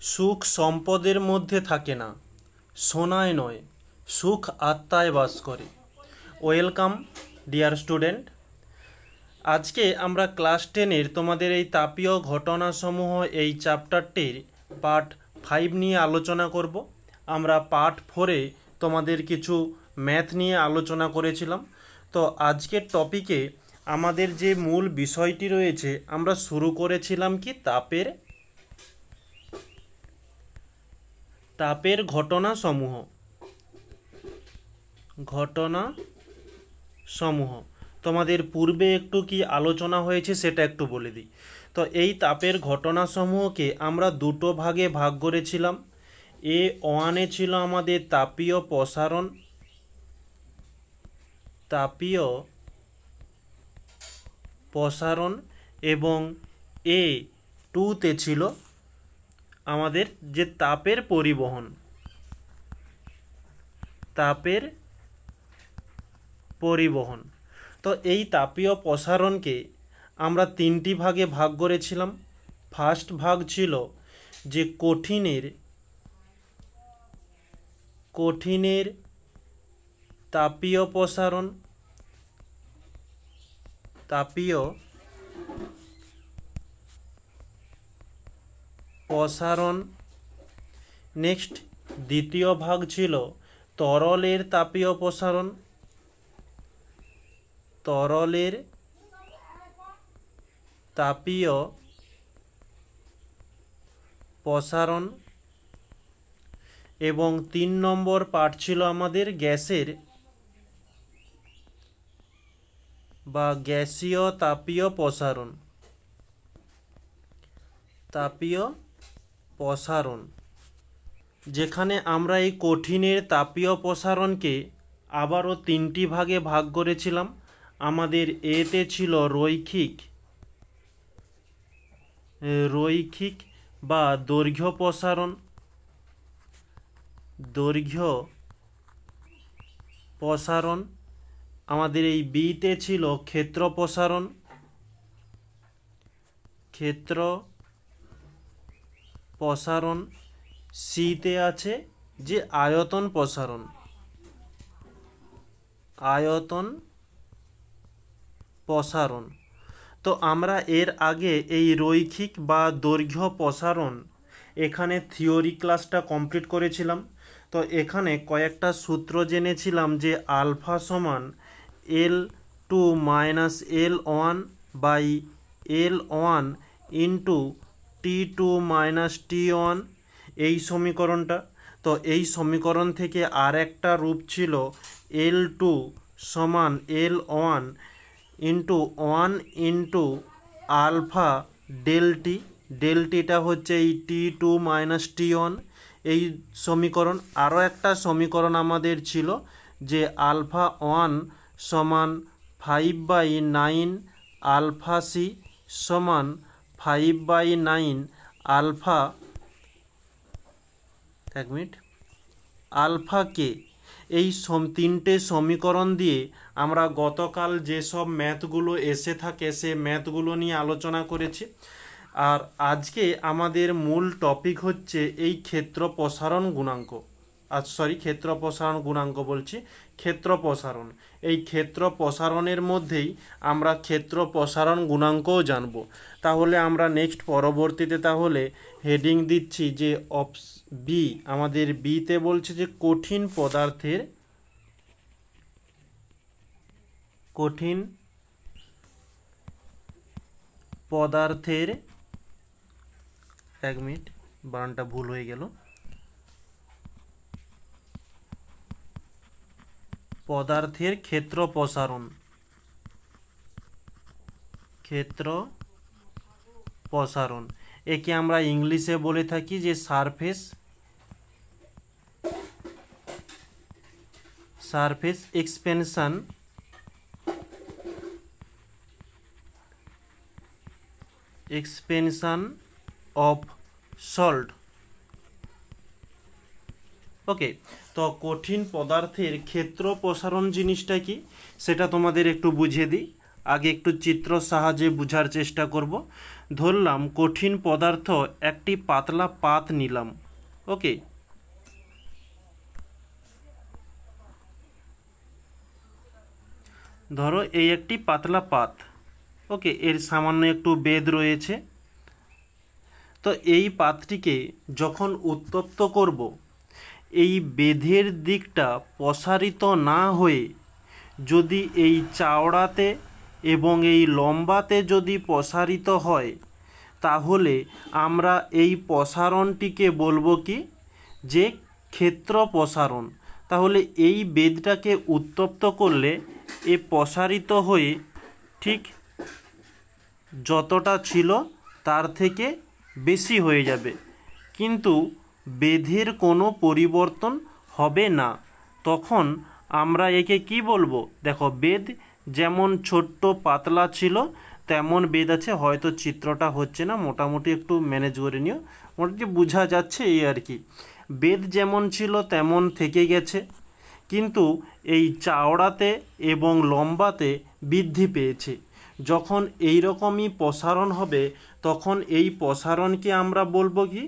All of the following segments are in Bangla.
সুখ সম্পদের মধ্যে থাকে না, সোনায় নয়, সুখ আত্মায় বাস করে। Welcome dear student. আজকে আমরা ক্লাস 10-এর তোমাদের এই তাপীয় ঘটনাসমূহ এই চ্যাপ্টারটির পার্ট 5 নিয়ে আলোচনা করব। আমরা পার্ট 4-এ তোমাদের কিছু ম্যাথ নিয়ে আলোচনা করেছিলাম। তো আজকের টপিকে আমাদের যে মূল বিষয়টি রয়েছে, আমরা শুরু করেছিলাম কি তাপের ঘটনাসমূহ। তোমাদের পূর্বে একটু কি আলোচনা হয়েছে সেটা একটু বলে দিই। তো এই তাপের ঘটনাসমূহকে আমরা দুটো ভাগে ভাগ করেছিলাম। A1-এ ছিল আমাদের তাপীয় প্রসারণ এবং A2-তে ছিল আমাদের যে তাপের পরিবহন। তো এই তাপীয় প্রসারণকে আমরা তিনটি ভাগে ভাগ করেছিলাম। ফার্স্ট ভাগ ছিল যে কঠিনের তাপীয় প্রসারণ। নেক্সট দ্বিতীয় ভাগ ছিল তরলের তাপীয় প্রসারণ এবং 3 নম্বর পার্ট ছিল আমাদের গ্যাসীয় তাপীয় প্রসারণ, যেখানে আমরা এই কঠিনের তাপীয় প্রসারণকে আবারও তিনটি ভাগে ভাগ করেছিলাম। আমাদের এতে ছিল রৈখিক বা দৈর্ঘ্য প্রসারণ। আমাদের এই বিতে ছিল ক্ষেত্র প্রসারণ। সিতে আছে যে আয়তন প্রসারণ। তো আমরা এর আগে এই রৈখিক বা দৈর্ঘ্য প্রসারণ এখানে থিওরি ক্লাসটা কমপ্লিট করেছিলাম। তো এখানে কয়েকটা সূত্র জেনেছিলাম যে আলফা সমান L2 - L1 by L1 into T2 - T1, এই সমীকরণটা। তো এই সমীকরণ থেকে আর একটা রূপ ছিল L2 সমান L1 ইন্টু 1 ইন্টু আলফা ডেলটিটা হচ্ছে এই T2 - T1 এই সমীকরণ। আরও একটা সমীকরণ আমাদের ছিল যে আলফা 1 সমান 5/9 আলফা সি সমান 5/9 আলফা কে। এই তিনটে সমীকরণ দিয়ে আমরা গতকাল যেসব ম্যাথগুলো এসে থাকে সে ম্যাথগুলো নিয়ে আলোচনা করেছি। আর আজকে আমাদের মূল টপিক হচ্ছে এই ক্ষেত্র প্রসারণ গুণাঙ্ক। এই ক্ষেত্র প্রসারণের মধ্যেই আমরা ক্ষেত্র প্রসারণ গুণাঙ্কও জানব। তাহলে আমরা নেক্সট পরবর্তীতে তাহলে হেডিং দিচ্ছি যে বি, আমাদের বিতে বলছে যে কঠিন পদার্থের এক মিনিট, বানানটা ভুল হয়ে গেল। পদার্থের ক্ষেত্র প্রসারণ একে আমরা ইংলিশে বলে থাকি যে সারফেস এক্সপেনশন অফ সল্ট। ওকে, তো কঠিন পদার্থের ক্ষেত্র প্রসারণ জিনিসটা কি সেটা তোমাদের একটু বুঝিয়ে দিই। আগে একটু চিত্র সাহায্যে বোঝার চেষ্টা করব। ধরলাম কঠিন পদার্থ একটি পাতলা পাত নিলাম। ওকে, ধরো এই একটি পাতলা পাত। ওকে, এর সামান্য একটু বেদ রয়েছে। তো এই পাতটিকে যখন উত্তপ্ত করব, এই বেধের দিকটা প্রসারিত না হয়ে যদি এই চওড়াতে এবং এই লম্বাতে যদি প্রসারিত হয়, তাহলে আমরা এই প্রসারণটিকে বলবো কি, যে ক্ষেত্র প্রসারণ। তাহলে এই বেধটাকে উত্তপ্ত করলে এ প্রসারিত হয়ে ঠিক যতটা ছিল তার থেকে বেশি হয়ে যাবে, কিন্তু বেধের কোনো পরিবর্তন হবে না। তখন আমরা একে কি বলবো? দেখো, বেধ যেমন ছোট্ট পাতলা ছিল তেমন বেধ আছে। হয়তো চিত্রটা হচ্ছে না, মোটামুটি একটু ম্যানেজ করে নিও, মোটামুটি বোঝা যাচ্ছে এই আর কি। বেধ যেমন ছিল তেমন থেকে গেছে, কিন্তু এই চওড়াতে এবং লম্বাতে বৃদ্ধি পেয়েছে। যখন এই রকমই প্রসারণ হবে, তখন এই প্রসারণকে আমরা বলবো কি,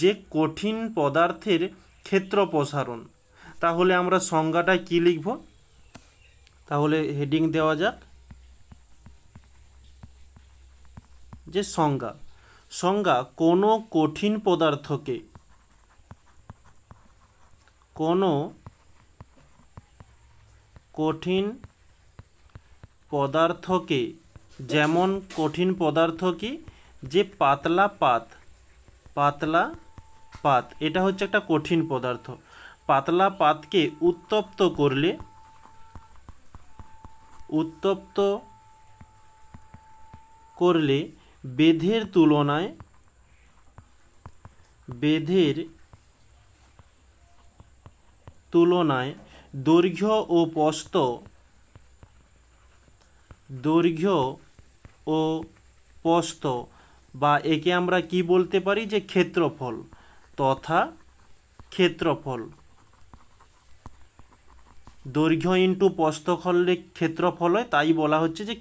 যে কঠিন পদার্থের ক্ষেত্র প্রসারণ। তাহলে আমরা সংজ্ঞাটা কি লিখব? তাহলে হেডিং দেওয়া যাক যে সংজ্ঞা কোনো কঠিন পদার্থকে যেমন কঠিন পদার্থ কি, যে পাতলা পাত, এটা হচ্ছে একটা কঠিন পদার্থ। পাতলা পাতকে উত্তপ্ত করলে বেধের তুলনায় দৈর্ঘ্য ও প্রস্থ, বা একে আমরা কি বলতে পারি, যে ক্ষেত্রফল তথা ক্ষেত্রফল। দৈর্ঘ্য ইন্টু প্রস্থ করলে ক্ষেত্রফল হয়, তাই বলা হচ্ছে যে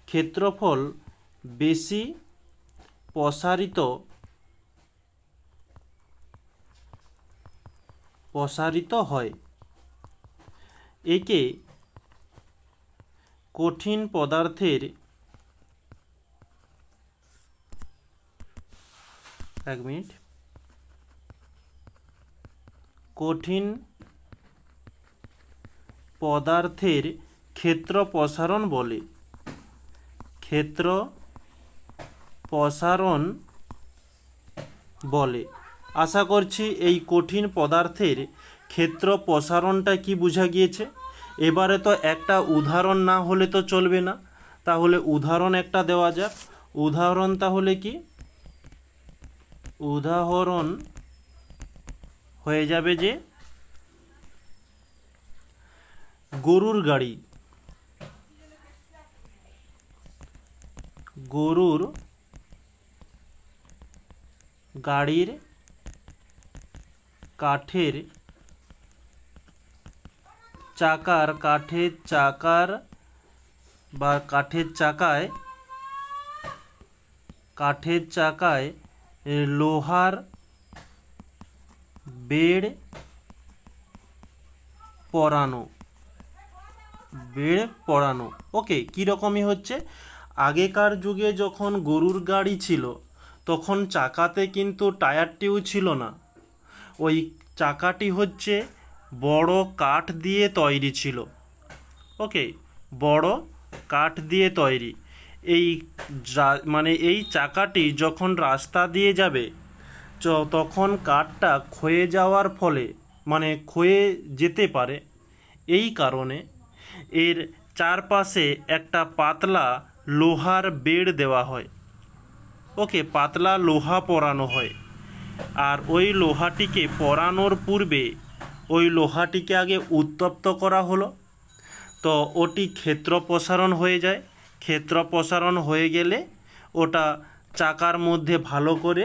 ক্ষেত্রফল বেশি প্রসারিত হয়। একে কঠিন পদার্থের ক্ষেত্র প্রসারণ বলে। আশা করছি এই কঠিন পদার্থের ক্ষেত্র প্রসারণটা কি বোঝা গিয়েছে। এবারে তো একটা উদাহরণ না হলে তো চলবে না, তাহলে উদাহরণ একটা দেওয়া যাক। উদাহরণ তাহলে কি? উদাহরণ হয়ে যাবে যে গরুর গাড়ির কাঠের চাকায় লোহার বেড় পরানো। ওকে, কীরকমই হচ্ছে, আগেকার যুগে যখন গরুর গাড়ি ছিল তখন চাকাতে কিন্তু টায়ারটিও ছিল না। ওই চাকাটি হচ্ছে বড় কাঠ দিয়ে তৈরি ছিল। ওকে, বড় কাঠ দিয়ে তৈরি। এই চাকাটি যখন রাস্তা দিয়ে যাবে তখন কাঠটা ক্ষয়ে যাওয়ার ফলে, ক্ষয়ে যেতে পারে, এই কারণে এর চারপাশে একটা পাতলা লোহার বেড় দেওয়া হয়। ওকে, পাতলা লোহা পরানো হয়। আর ওই লোহাটিকে পরানোর পূর্বে ওই লোহাটিকে আগে উত্তপ্ত করা হলো, তো ওটি ক্ষেত্র প্রসারণ হয়ে যায়। ক্ষেত্র প্রসারণ হয়ে গেলে ওটা চাকার মধ্যে ভালো করে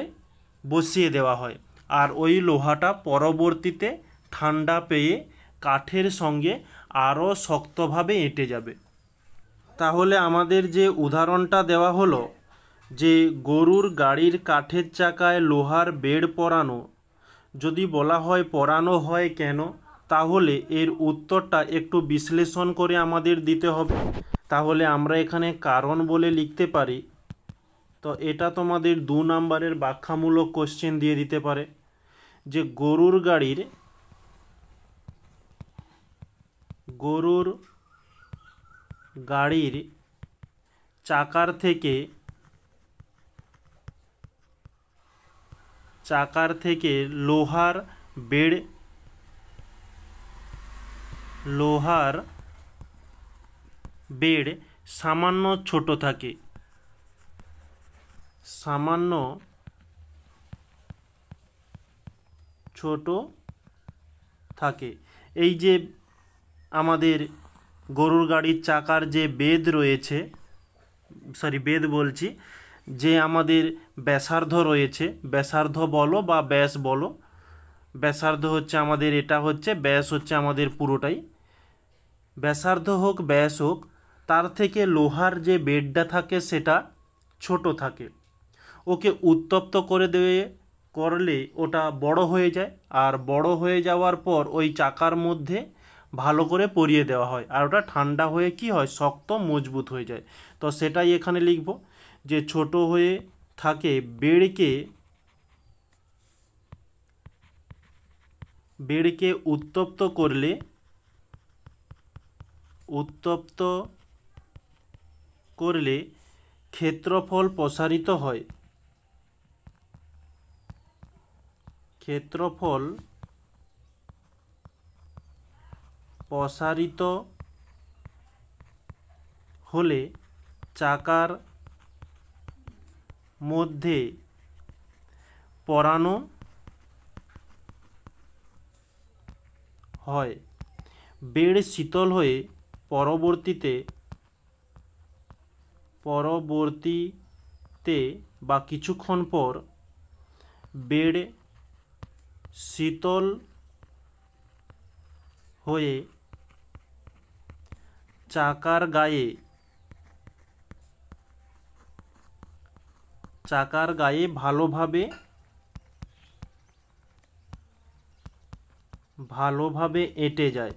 বসিয়ে দেওয়া হয়, আর ওই লোহাটা পরবর্তীতে ঠান্ডা পেয়ে কাঠের সঙ্গে আরও শক্তভাবে এঁটে যাবে। তাহলে আমাদের যে উদাহরণটা দেওয়া হলো, যে গরুর গাড়ির কাঠের চাকায় লোহার বেড় পরানো, যদি বলা হয় পরানো হয় কেন, তাহলে এর উত্তরটা একটু বিশ্লেষণ করে আমাদের দিতে হবে। তাহলে আমরা এখানে কারণ বলে লিখতে পারি। তো এটা তোমাদের 2 নম্বরের ব্যাখ্যামূলক কোশ্চেন দিয়ে দিতে পারে যে গরুর গাড়ির চাকার থেকে লোহার বেড় সামান্য ছোট থাকে। এই যে আমাদের গরুর গাড়ির চাকার যে বেদ বলছি, যে আমাদের ব্যাসার্ধ রয়েছে, ব্যাসার্ধ বলো বা ব্যাস বলো, ব্যাসার্ধ হচ্ছে আমাদের, এটা হচ্ছে ব্যাস হচ্ছে আমাদের পুরোটাই, ব্যাসার্ধ হোক ব্যাস হোক, তার থেকে লোহার যে বেডটা থাকে সেটা ছোট থাকে। ওকে উত্তপ্ত করলে ওটা বড় হয়ে যায়, আর বড় হয়ে যাওয়ার পর ওই চাকার মধ্যে ভালো করে পরিয়ে দেওয়া হয়, আর ওটা ঠান্ডা হয়ে কি হয়, শক্ত মজবুত হয়ে যায়। তো সেটাই এখানে লিখব যে ছোট হয়ে থাকে বেড়কে উত্তপ্ত করলে ক্ষেত্রফল প্রসারিত হয়। ক্ষেত্রফল প্রসারিত হলে চাকার মধ্যে পরানো হয়। বেড় শীতল হয়ে পরবর্তীতে বা কিছুক্ষণ পর বেড় শীতল হয়ে চাকার গায়ে ভালোভাবে এঁটে যায়।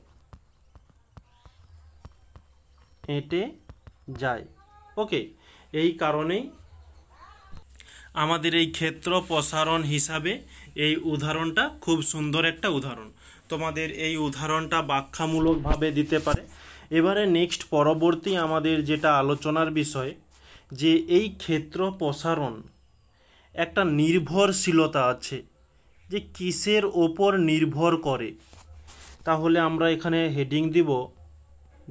ওকে, এই কারণেই আমাদের এই ক্ষেত্র প্রসারণ হিসাবে এই উদাহরণটা খুব সুন্দর একটা উদাহরণ। তোমাদের এই উদাহরণটা ব্যাখ্যামূলকভাবে দিতে পারে। এবারে নেক্সট পরবর্তী আমাদের যেটা আলোচনার বিষয়, যে এই ক্ষেত্র প্রসারণ একটা নির্ভরশীলতা আছে, যে কিসের ওপর নির্ভর করে। তাহলে আমরা এখানে হেডিং দিব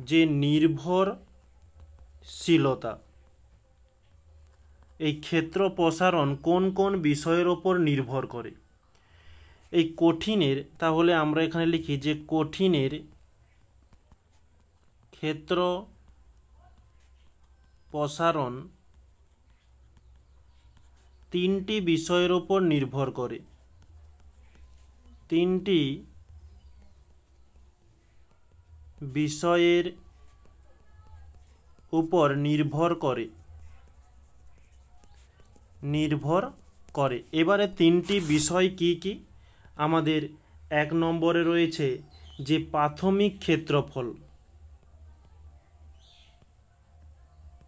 যে নির্ভরশীলতা। এই ক্ষেত্র প্রসারণ কোন কোন বিষয়ের ওপর নির্ভর করে। এই কঠিনের, তাহলে আমরা এখানে লিখি যে কঠিনের ক্ষেত্র প্রসারণ 3টি বিষয়ের ওপর নির্ভর করে। 3টি বিষয়ের উপর নির্ভর করে। এবারে 3টি বিষয় কি কি? আমাদের 1 নম্বরে রয়েছে যে প্রাথমিক ক্ষেত্রফল।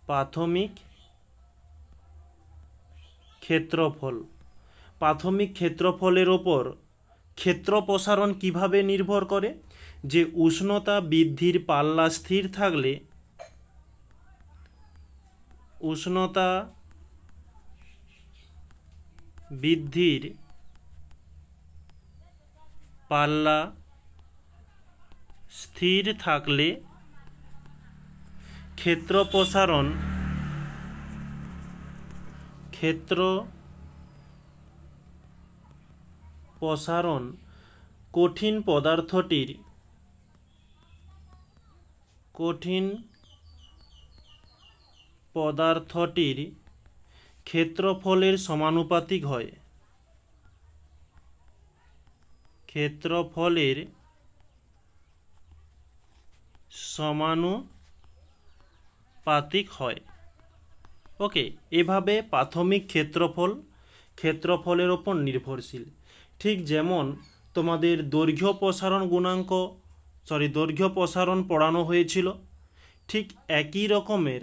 প্রাথমিক ক্ষেত্রফলের ওপর ক্ষেত্র প্রসারণ কিভাবে নির্ভর করে? যে উষ্ণতা বৃদ্ধির পাল্লা স্থির থাকলে ক্ষেত্র প্রসারণ কঠিন পদার্থটির ক্ষেত্রফলের সমানুপাতিক হয়। ওকে, এভাবে প্রাথমিক ক্ষেত্রফলের ওপর নির্ভরশীল। ঠিক যেমন তোমাদের দৈর্ঘ্য প্রসারণ পড়ানো হয়েছিল, ঠিক একই রকমের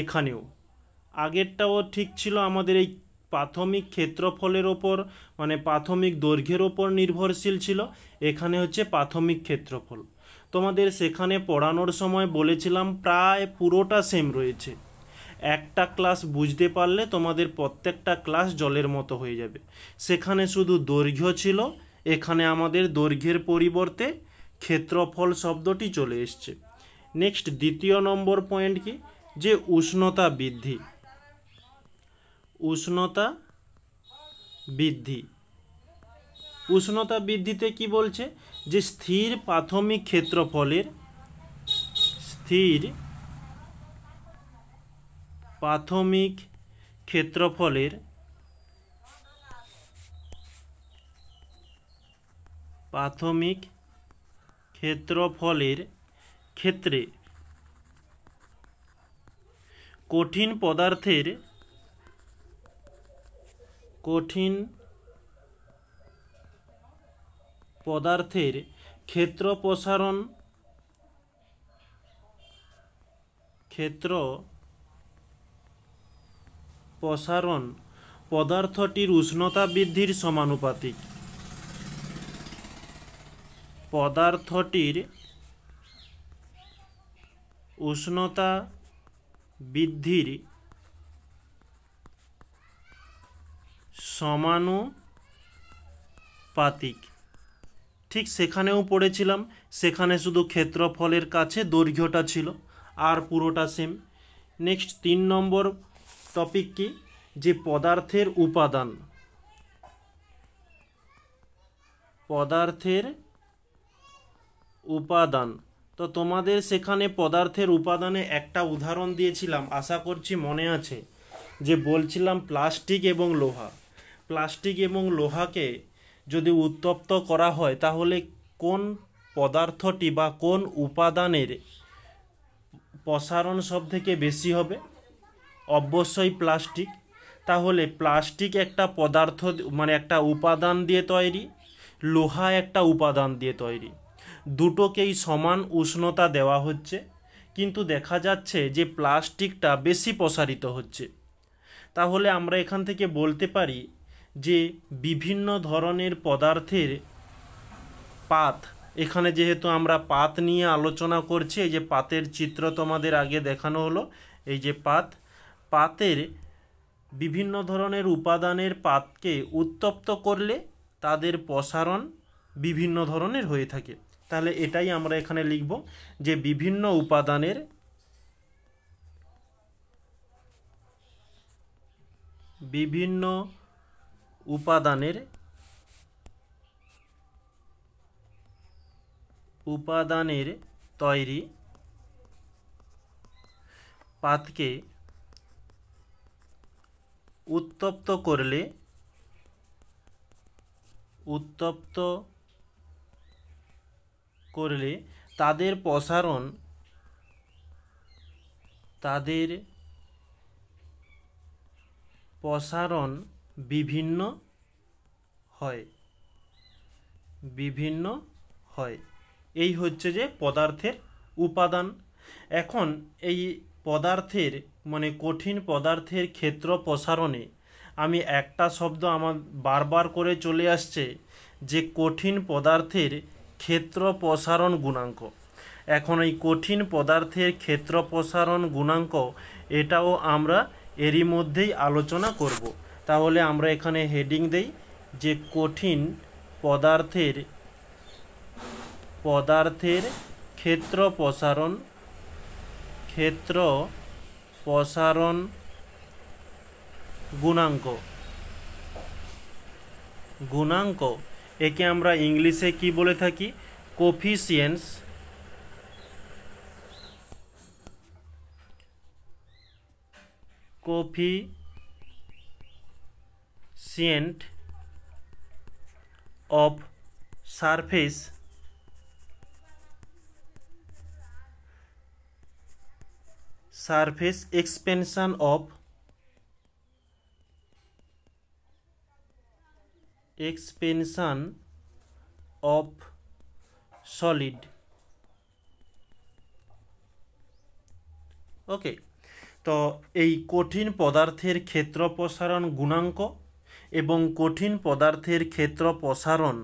এখানেও আগেরটাও ঠিক ছিল আমাদের এই প্রাথমিক ক্ষেত্রফলের ওপর মানে প্রাথমিক দৈর্ঘ্যের ওপর নির্ভরশীল ছিল, এখানে হচ্ছে প্রাথমিক ক্ষেত্রফল। তোমাদের সেখানে পড়ানোর সময় বলেছিলাম প্রায় পুরোটা সেম রয়েছে। একটা ক্লাস বুঝতে পারলে তোমাদের প্রত্যেকটা ক্লাস জলের মতো হয়ে যাবে। সেখানে শুধু দৈর্ঘ্য ছিল, এখানে আমাদের দৈর্ঘ্যের পরিবর্তে ক্ষেত্রফল শব্দটি চলে এসছে। নেক্সট দ্বিতীয় নম্বর পয়েন্ট কি, যে উষ্ণতা বৃদ্ধি। উষ্ণতা বৃদ্ধিতে কি বলছে, যে স্থির প্রাথমিক ক্ষেত্রফলের ক্ষেত্রে কঠিন পদার্থের ক্ষেত্র প্রসারণ পদার্থটির উষ্ণতা বৃদ্ধির সমানুপাতিক। পদার্থটির উষ্ণতা বৃদ্ধির সমানুপাতিক। ঠিক সেখানেও পড়েছিলাম, সেখানে শুধু ক্ষেত্রফলের কাছে দৈর্ঘ্যটা ছিল, আর পুরোটা সেম। নেক্সট 3 নম্বর টপিক কি, যে পদার্থের উপাদান। তো তোমাদের সেখানে পদার্থের উপাদানে একটা উদাহরণ দিয়েছিলাম, আশা করছি মনে আছে, যে বলছিলাম প্লাস্টিক এবং লোহাকে যদি উত্তপ্ত করা হয় তাহলে কোন পদার্থটি বা কোন উপাদানের প্রসারণ সব থেকে বেশি হবে? অবশ্যই প্লাস্টিক। তাহলে প্লাস্টিক একটা পদার্থ মানে একটা উপাদান দিয়ে তৈরি, লোহা একটা উপাদান দিয়ে তৈরি, দুটোকেই সমান উষ্ণতা দেওয়া হচ্ছে, কিন্তু দেখা যাচ্ছে যে প্লাস্টিকটা বেশি প্রসারিত হচ্ছে। তাহলে আমরা এখান থেকে বলতে পারি যে বিভিন্ন ধরনের পদার্থের পাত, এখানে যেহেতু আমরা পাত নিয়ে আলোচনা করছি, এই যে পাতের চিত্র তোমাদের আগে দেখানো হলো, এই যে পাতের বিভিন্ন ধরনের উপাদানের পাতকে উত্তপ্ত করলে তাদের প্রসারণ বিভিন্ন ধরনের হয়ে থাকে। তাহলে এটাই আমরা এখানে লিখব, যে বিভিন্ন উপাদানের তৈরি পাতকে উত্তপ্ত করলে তাদের প্রসারণ বিভিন্ন হয়। এই হচ্ছে যে পদার্থের উপাদান। এখন এই পদার্থের মানে কঠিন পদার্থের ক্ষেত্র প্রসারণে আমি একটা শব্দ আমার বারবার করে চলে আসছে, যে কঠিন পদার্থের ক্ষেত্র প্রসারণ গুণাঙ্ক। এখন এই কঠিন পদার্থের ক্ষেত্র প্রসারণ গুণাঙ্ক এটাও আমরা এরই মধ্যেই আলোচনা করব। তাহলে আমরা এখানে হেডিং দেই, যে কঠিন পদার্থের ক্ষেত্র প্রসারণ গুণাঙ্ক একে আমরা ইংলিশে কি বলে থাকি? Coefficient of surface expansion of expansion of solid. Okay, তো এই কঠিন পদার্থের ক্ষেত্র প্রসারণ গুণাঙ্ক এবং কঠিন পদার্থের ক্ষেত্র প্রসারণ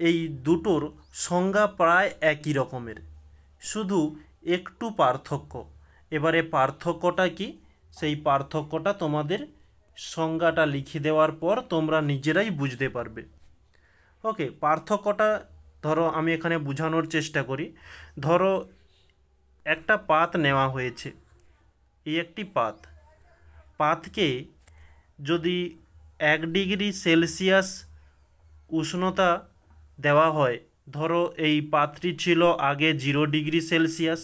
এই দুটোর সংজ্ঞা প্রায় একই রকমের, শুধু একটু পার্থক্য। এবারে পার্থক্যটা কি, সেই পার্থক্যটা তোমাদের সংজ্ঞাটা লিখে দেওয়ার পর তোমরা নিজেরাই বুঝতে পারবে। ওকে, পার্থক্যটা ধরো আমি এখানে বোঝানোর চেষ্টা করি। ধরো একটা পাত নেওয়া হয়েছে, এই একটি পাতকে যদি 1 ডিগ্রি সেলসিয়াস উষ্ণতা দেওয়া হয়, ধরো এই পাতটি ছিল আগে 0 ডিগ্রি সেলসিয়াস,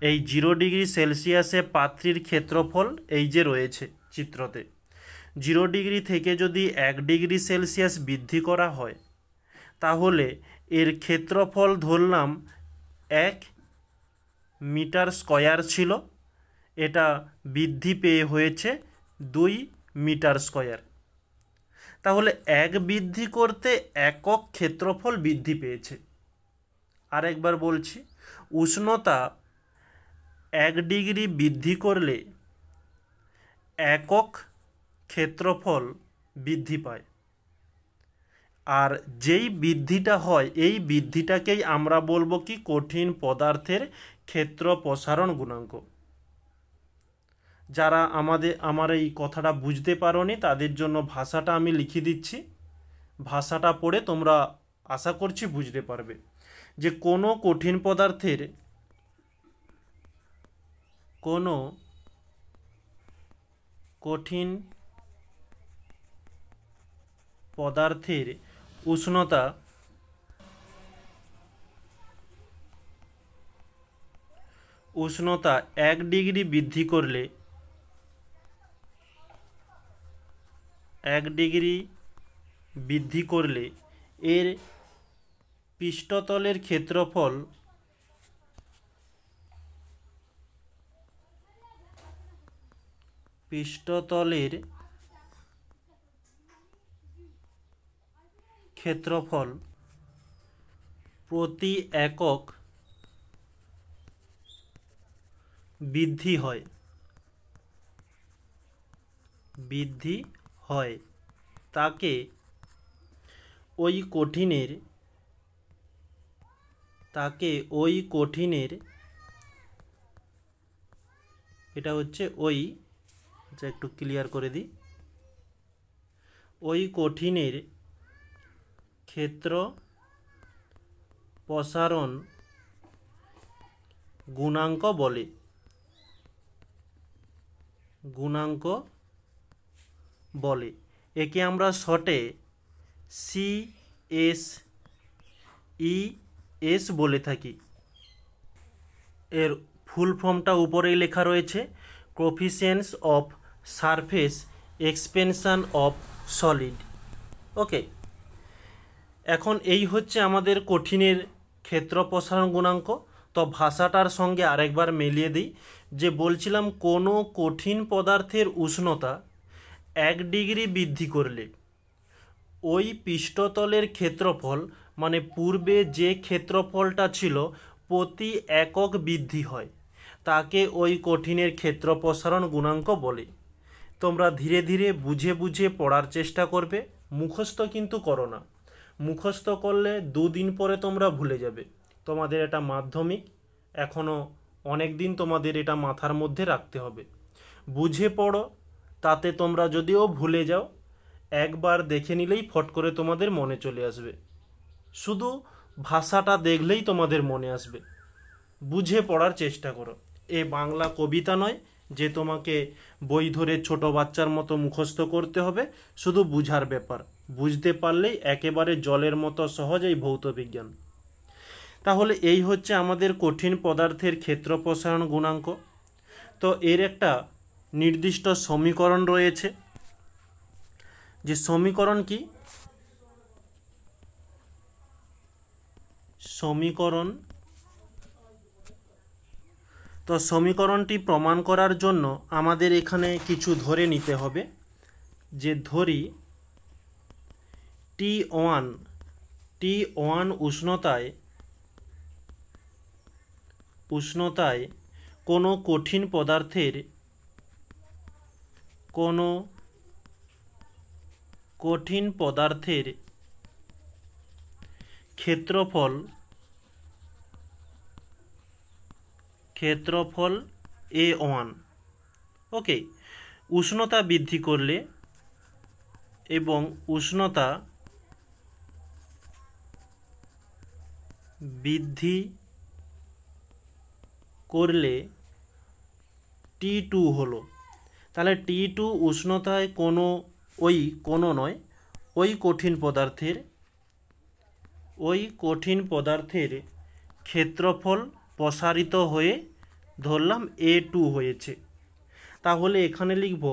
এই 0 ডিগ্রি সেলসিয়াসে পাত্রীর ক্ষেত্রফল এই যে রয়েছে চিত্রতে, 0 ডিগ্রি থেকে যদি 1 ডিগ্রি সেলসিয়াস বৃদ্ধি করা হয় তাহলে এর ক্ষেত্রফল ধরলাম 1 মিটার স্কয়ার ছিল, এটা বৃদ্ধি পেয়ে হয়েছে 2 মিটার স্কয়ার। তাহলে 1 বৃদ্ধি করতে একক ক্ষেত্রফল বৃদ্ধি পেয়েছে। আরেকবার বলছি, উষ্ণতা 1 ডিগ্রি বৃদ্ধি করলে একক ক্ষেত্রফল বৃদ্ধি পায়। আর যেই বৃদ্ধিটা হয় এই বৃদ্ধিটাকেই আমরা বলবো কি, কঠিন পদার্থের ক্ষেত্র প্রসারণ গুণাঙ্ক। যারা আমার এই কথাটা বুঝতে পারোনি তাদের জন্য ভাষাটা আমি লিখে দিচ্ছি, ভাষাটা পড়ে তোমরা আশা করছি বুঝতে পারবে যে কোনো কঠিন পদার্থের উষ্ণতা 1 ডিগ্রি বৃদ্ধি করলে এর পৃষ্ঠতলের ক্ষেত্রফল প্রতি একক বৃদ্ধি হয় তাকে ওই কঠিনের এটা হচ্ছে একটু ক্লিয়ার করে দিই, ওই কঠিনের ক্ষেত্র প্রসারণ গুণাঙ্ক বলে। একে আমরা শর্টে CSES বলে থাকি। এর ফুল ফর্মটা উপরেই লেখা রয়েছে, coefficients of surface expansion of solid. Okay, এখন এই হচ্ছে আমাদের কঠিনের ক্ষেত্র প্রসারণ গুণাঙ্ক। তো ভাষাটার সঙ্গে আরেকবার মিলিয়ে দিই, যে বলছিলাম কোনো কঠিন পদার্থের উষ্ণতা 1 ডিগ্রি বৃদ্ধি করলে ওই পৃষ্ঠতলের ক্ষেত্রফল, মানে পূর্বে যে ক্ষেত্রফলটা ছিল প্রতি একক বৃদ্ধি হয়, তাকে ওই কঠিনের ক্ষেত্র প্রসারণ গুণাঙ্ক বলে। তোমরা ধীরে ধীরে বুঝে বুঝে পড়ার চেষ্টা করবে, মুখস্থ কিন্তু করো না। মুখস্থ করলে 2 দিন পরে তোমরা ভুলে যাবে। তোমাদের এটা মাধ্যমিক, এখনও অনেক দিন তোমাদের এটা মাথার মধ্যে রাখতে হবে। বুঝে পড়ো, তাতে তোমরা যদিও ভুলে যাও একবার দেখে নিলেই ফট করে তোমাদের মনে চলে আসবে। শুধু ভাষাটা দেখলেই তোমাদের মনে আসবে। বুঝে পড়ার চেষ্টা করো। এ বাংলা কবিতা নয় যে তোমাকে বই ধরে ছোট বাচ্চার মতো মুখস্থ করতে হবে, শুধু বুঝার ব্যাপার। বুঝতে পারলেই একেবারে জলের মতো সহজ এই ভৌত বিজ্ঞান। তাহলে এই হচ্ছে আমাদের কঠিন পদার্থের ক্ষেত্র প্রসারণ গুণাঙ্ক। তো এর একটা নির্দিষ্ট সমীকরণ রয়েছে, যে সমীকরণ কি, তো সমীকরণটি প্রমাণ করার জন্য আমাদের এখানে কিছু ধরে নিতে হবে। যে ধরি T1 উষ্ণতায় কোনো কঠিন পদার্থের ক্ষেত্রফল A1। ওকে, উষ্ণতা বৃদ্ধি করলে এবং উষ্ণতা বৃদ্ধি করলে T2 হলো। তাহলে T2 উষ্ণতায় ওই কঠিন পদার্থের ক্ষেত্রফল প্রসারিত হয়ে ধরলাম A2 হয়েছে। তাহলে এখানে লিখব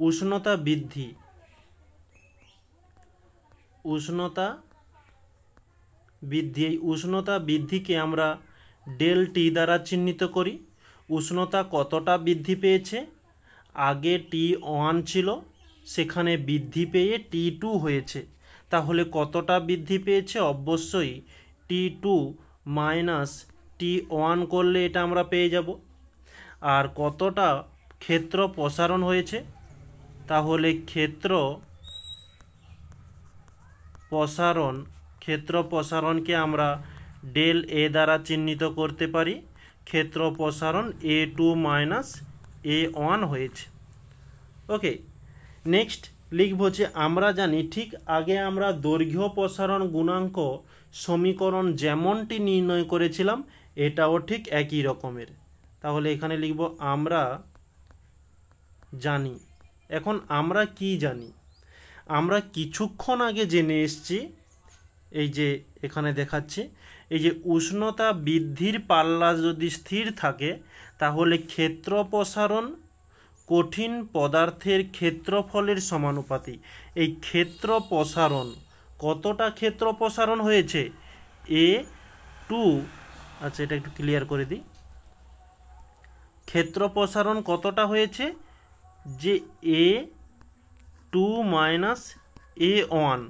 উষ্ণতা বৃদ্ধি এই উষ্ণতা বৃদ্ধিকে আমরা ডেল টি দ্বারা চিহ্নিত করি। উষ্ণতা কতটা বৃদ্ধি পেয়েছে, আগে T1 ছিল, সেখানে বৃদ্ধি পেয়ে T2 হয়েছে। তাহলে কতটা বৃদ্ধি পেয়েছে, অবশ্যই T2 মাইনাস T1 করলে এটা আমরা পেয়ে যাব। আর কতটা ক্ষেত্র প্রসারণ হয়েছে, তাহলে ক্ষেত্র প্রসারণকে আমরা ডেল এ দ্বারা চিহ্নিত করতে পারি। ক্ষেত্র প্রসারণ A2 মাইনাস A1 হয়েছে। ওকে, নেক্সট লিখব যে আমরা জানি ঠিক আগে আমরা দৈর্ঘ্য প্রসারণ গুণাঙ্ক সমীকরণ যেমনটি নির্ণয় করেছিলাম এটাও ঠিক একই রকমের। তাহলে এখানে লিখব আমরা জানি। এখন আমরা কি জানি, আমরা কিছুক্ষণ আগে জেনে এসেছি, এই যে এখানে দেখাচ্ছে, এই যে উষ্ণতা বৃদ্ধির পাল্লা যদি স্থির থাকে তাহলে ক্ষেত্র প্রসারণ কঠিন পদার্থের ক্ষেত্রফলের সমানুপাতিক। এই ক্ষেত্র প্রসারণ কতটা ক্ষেত্র প্রসারণ হয়েছে, A2। আচ্ছা, এটা একটু ক্লিয়ার করে দিই। ক্ষেত্র প্রসারণ কতটা হয়েছে, যে A2 মাইনাস A1,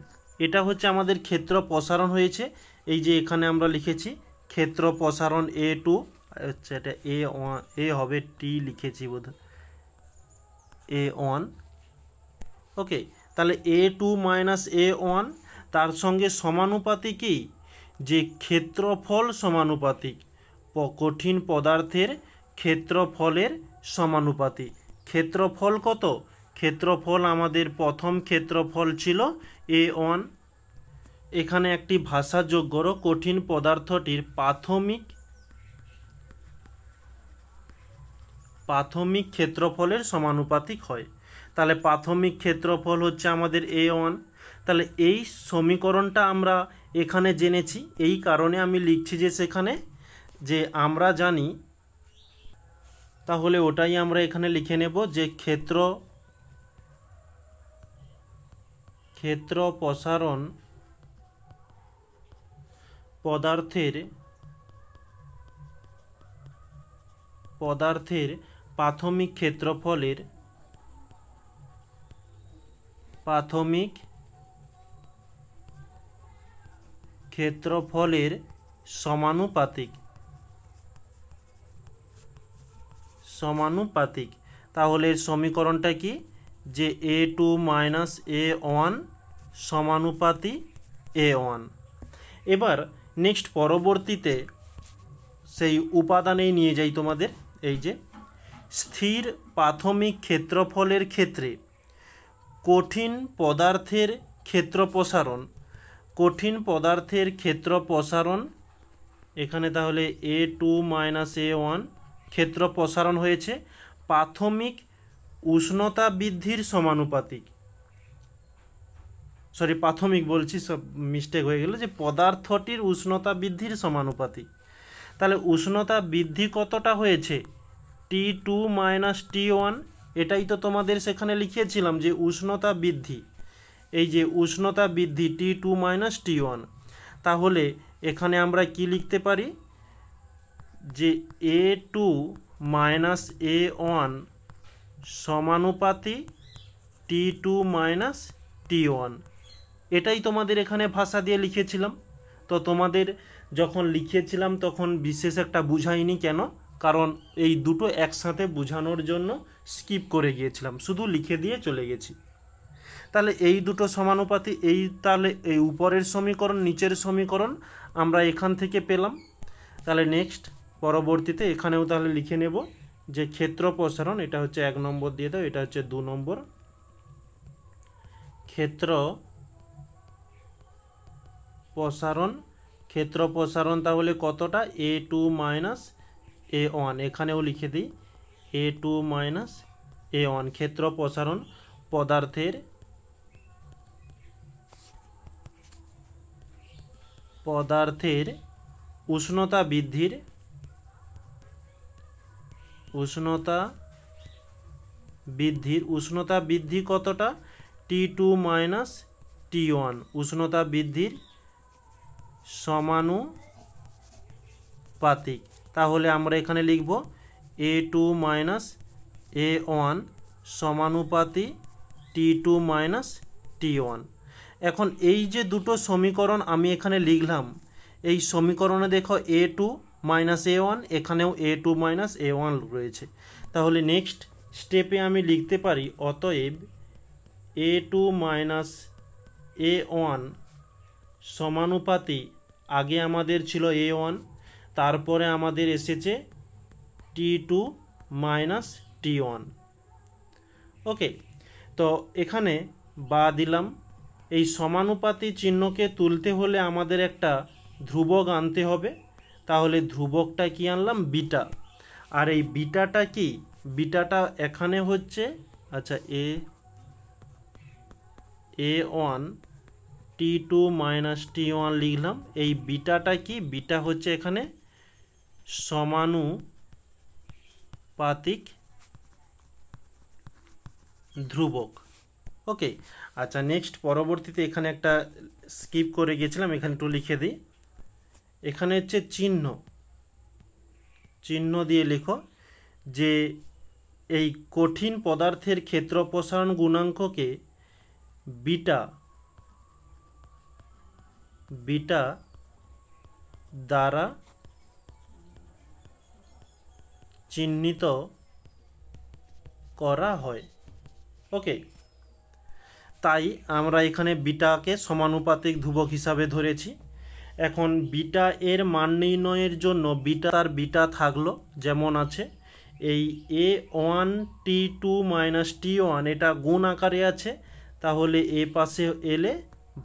এটা হচ্ছে আমাদের ক্ষেত্র প্রসারণ হয়েছে। এই যে এখানে আমরা লিখেছি ক্ষেত্র প্রসারণ A2। আচ্ছা, এটা A1 হবে, টি লিখেছি বোধহয়, A1। ওকে, তাহলে A2 মাইনাস A1 তার সঙ্গে সমানুপাতিকই যে ক্ষেত্রফল সমানুপাতিক, কঠিন পদার্থের ক্ষেত্রফলের সমানুপাতিক। ক্ষেত্রফল কত, ক্ষেত্রফল আমাদের প্রথম ক্ষেত্রফল ছিল A1। এখানে একটি ভাষা যোগ করো, কঠিন পদার্থটির প্রাথমিক ক্ষেত্রফলের সমানুপাতিক হয়। তাহলে প্রাথমিক ক্ষেত্রফল হচ্ছে আমাদের A1। তাহলে এই সমীকরণটা আমরা এখানে জেনেছি, এই কারণে আমি লিখছি যে সেখানে যে আমরা জানি, তাহলে ওটাই আমরা এখানে লিখে নেব যে ক্ষেত্র প্রসারণ পদার্থের প্রাথমিক ক্ষেত্রফলের সমানুপাতিক। তাহলে সমীকরণটা কি, যে A2 মাইনাস A1 সমানুপাতিক A1। এবার নেক্সট পরবর্তীতে সেই উপাদানেই নিয়ে যাই তোমাদের। এই যে স্থির প্রাথমিক ক্ষেত্রফলের ক্ষেত্রে কঠিন পদার্থের ক্ষেত্র প্রসারণ, এখানে তাহলে A2 মাইনাস A1 ক্ষেত্র প্রসারণ হয়েছে প্রাথমিক উষ্ণতা বৃদ্ধির সমানুপাতিক। প্রাথমিক বলছি, সব মিস্টেক হয়ে গেল, যে পদার্থটির উষ্ণতা বৃদ্ধির সমানুপাতিক। তাহলে উষ্ণতা বৃদ্ধি কতটা হয়েছে, T2 মাইনাস T1। এটাই তো তোমাদের সেখানে লিখিয়েছিলাম যে উষ্ণতা বৃদ্ধি, এই যে উষ্ণতা বৃদ্ধি T2 মাইনাস T1। তাহলে এখানে আমরা কি লিখতে পারি, যে A2 মাইনাস A1 সমানুপাতিক T2 মাইনাস T1। এটাই তোমাদের এখানে ভাষা দিয়ে লিখেছিলাম। তো তোমাদের যখন লিখেছিলাম তখন বিশেষ একটা বুঝাইনি, কেন? কারণ এই দুটো একসাথে বোঝানোর জন্য স্কিপ করে গিয়েছিলাম, শুধু লিখে দিয়ে চলে গেছি। তাহলে এই দুটো সমানুপাতি, তাহলে এই উপরের সমীকরণ নিচের সমীকরণ আমরা এখান থেকে পেলাম। তাহলে নেক্সট পরবর্তীতে এখানেও তাহলে লিখে নেব যে ক্ষেত্র প্রসারণ, এটা হচ্ছে 1 নম্বর দিয়ে দাও, এটা হচ্ছে 2 নম্বর। ক্ষেত্র প্রসারণ তাহলে কতটা? a2 মাইনাস a1, এখানেও লিখে দিই a2 মাইনাস a1। ক্ষেত্র প্রসারণ পদার্থের উষ্ণতা বৃদ্ধি কতটা? T2 মাইনাস T1, উষ্ণতা বৃদ্ধির সমানুপাতিক। তাহলে আমরা এখানে লিখব a2 minus a1 সমানুপাতি T2 minus T1। এখন এই যে দুটো সমীকরণ আমি এখানে লিখলাম, এই সমীকরণে দেখো a2 মাইনাস a1, এখানেও a2 মাইনাস a1 রয়েছে। তাহলে নেক্সট স্টেপে আমি লিখতে পারি অতএব a2 মাইনাস a1 সমানুপাতি, আগে আমাদের ছিল a1, তারপরে আমাদের এসেছে T2 মাইনাস T1। ওকে, তো এখানে বা দিলাম। এই সমানুপাতি চিহ্নকে তুলতে হলে আমাদের একটা ধ্রুবক আনতে হবে। তাহলে ধ্রুবকটা কি আনলাম? বিটা। আর এই বিটাটা কি? বিটাটা এখানে হচ্ছে, আচ্ছা, a1 T2 মাইনাস T1 লিখলাম। এই বিটাটা কি? বিটা হচ্ছে এখানে সমানুপাতিক ধ্রুবক। ওকে, আচ্ছা, নেক্সট পরবর্তীতে এখানে একটা স্কিপ করে গিয়েছিলাম, এখানে একটু লিখে দিই। এখানে হচ্ছে চিহ্ন দিয়ে লেখো যে এই কঠিন পদার্থের ক্ষেত্র প্রসারণ গুণাঙ্ককে বিটা দ্বারা চিহ্নিত করা হয়। ওকে, তাই আমরা এখানে বিটাকে সমানুপাতিক ধ্রুবক হিসাবে ধরেছি। এখন বিটা এর মান নির্ণয়ের জন্য বিটা থাকলো যেমন আছে, এই a1 T2 মাইনাস T1 এটা গুণ আকারে আছে, তাহলে এ পাশে এলে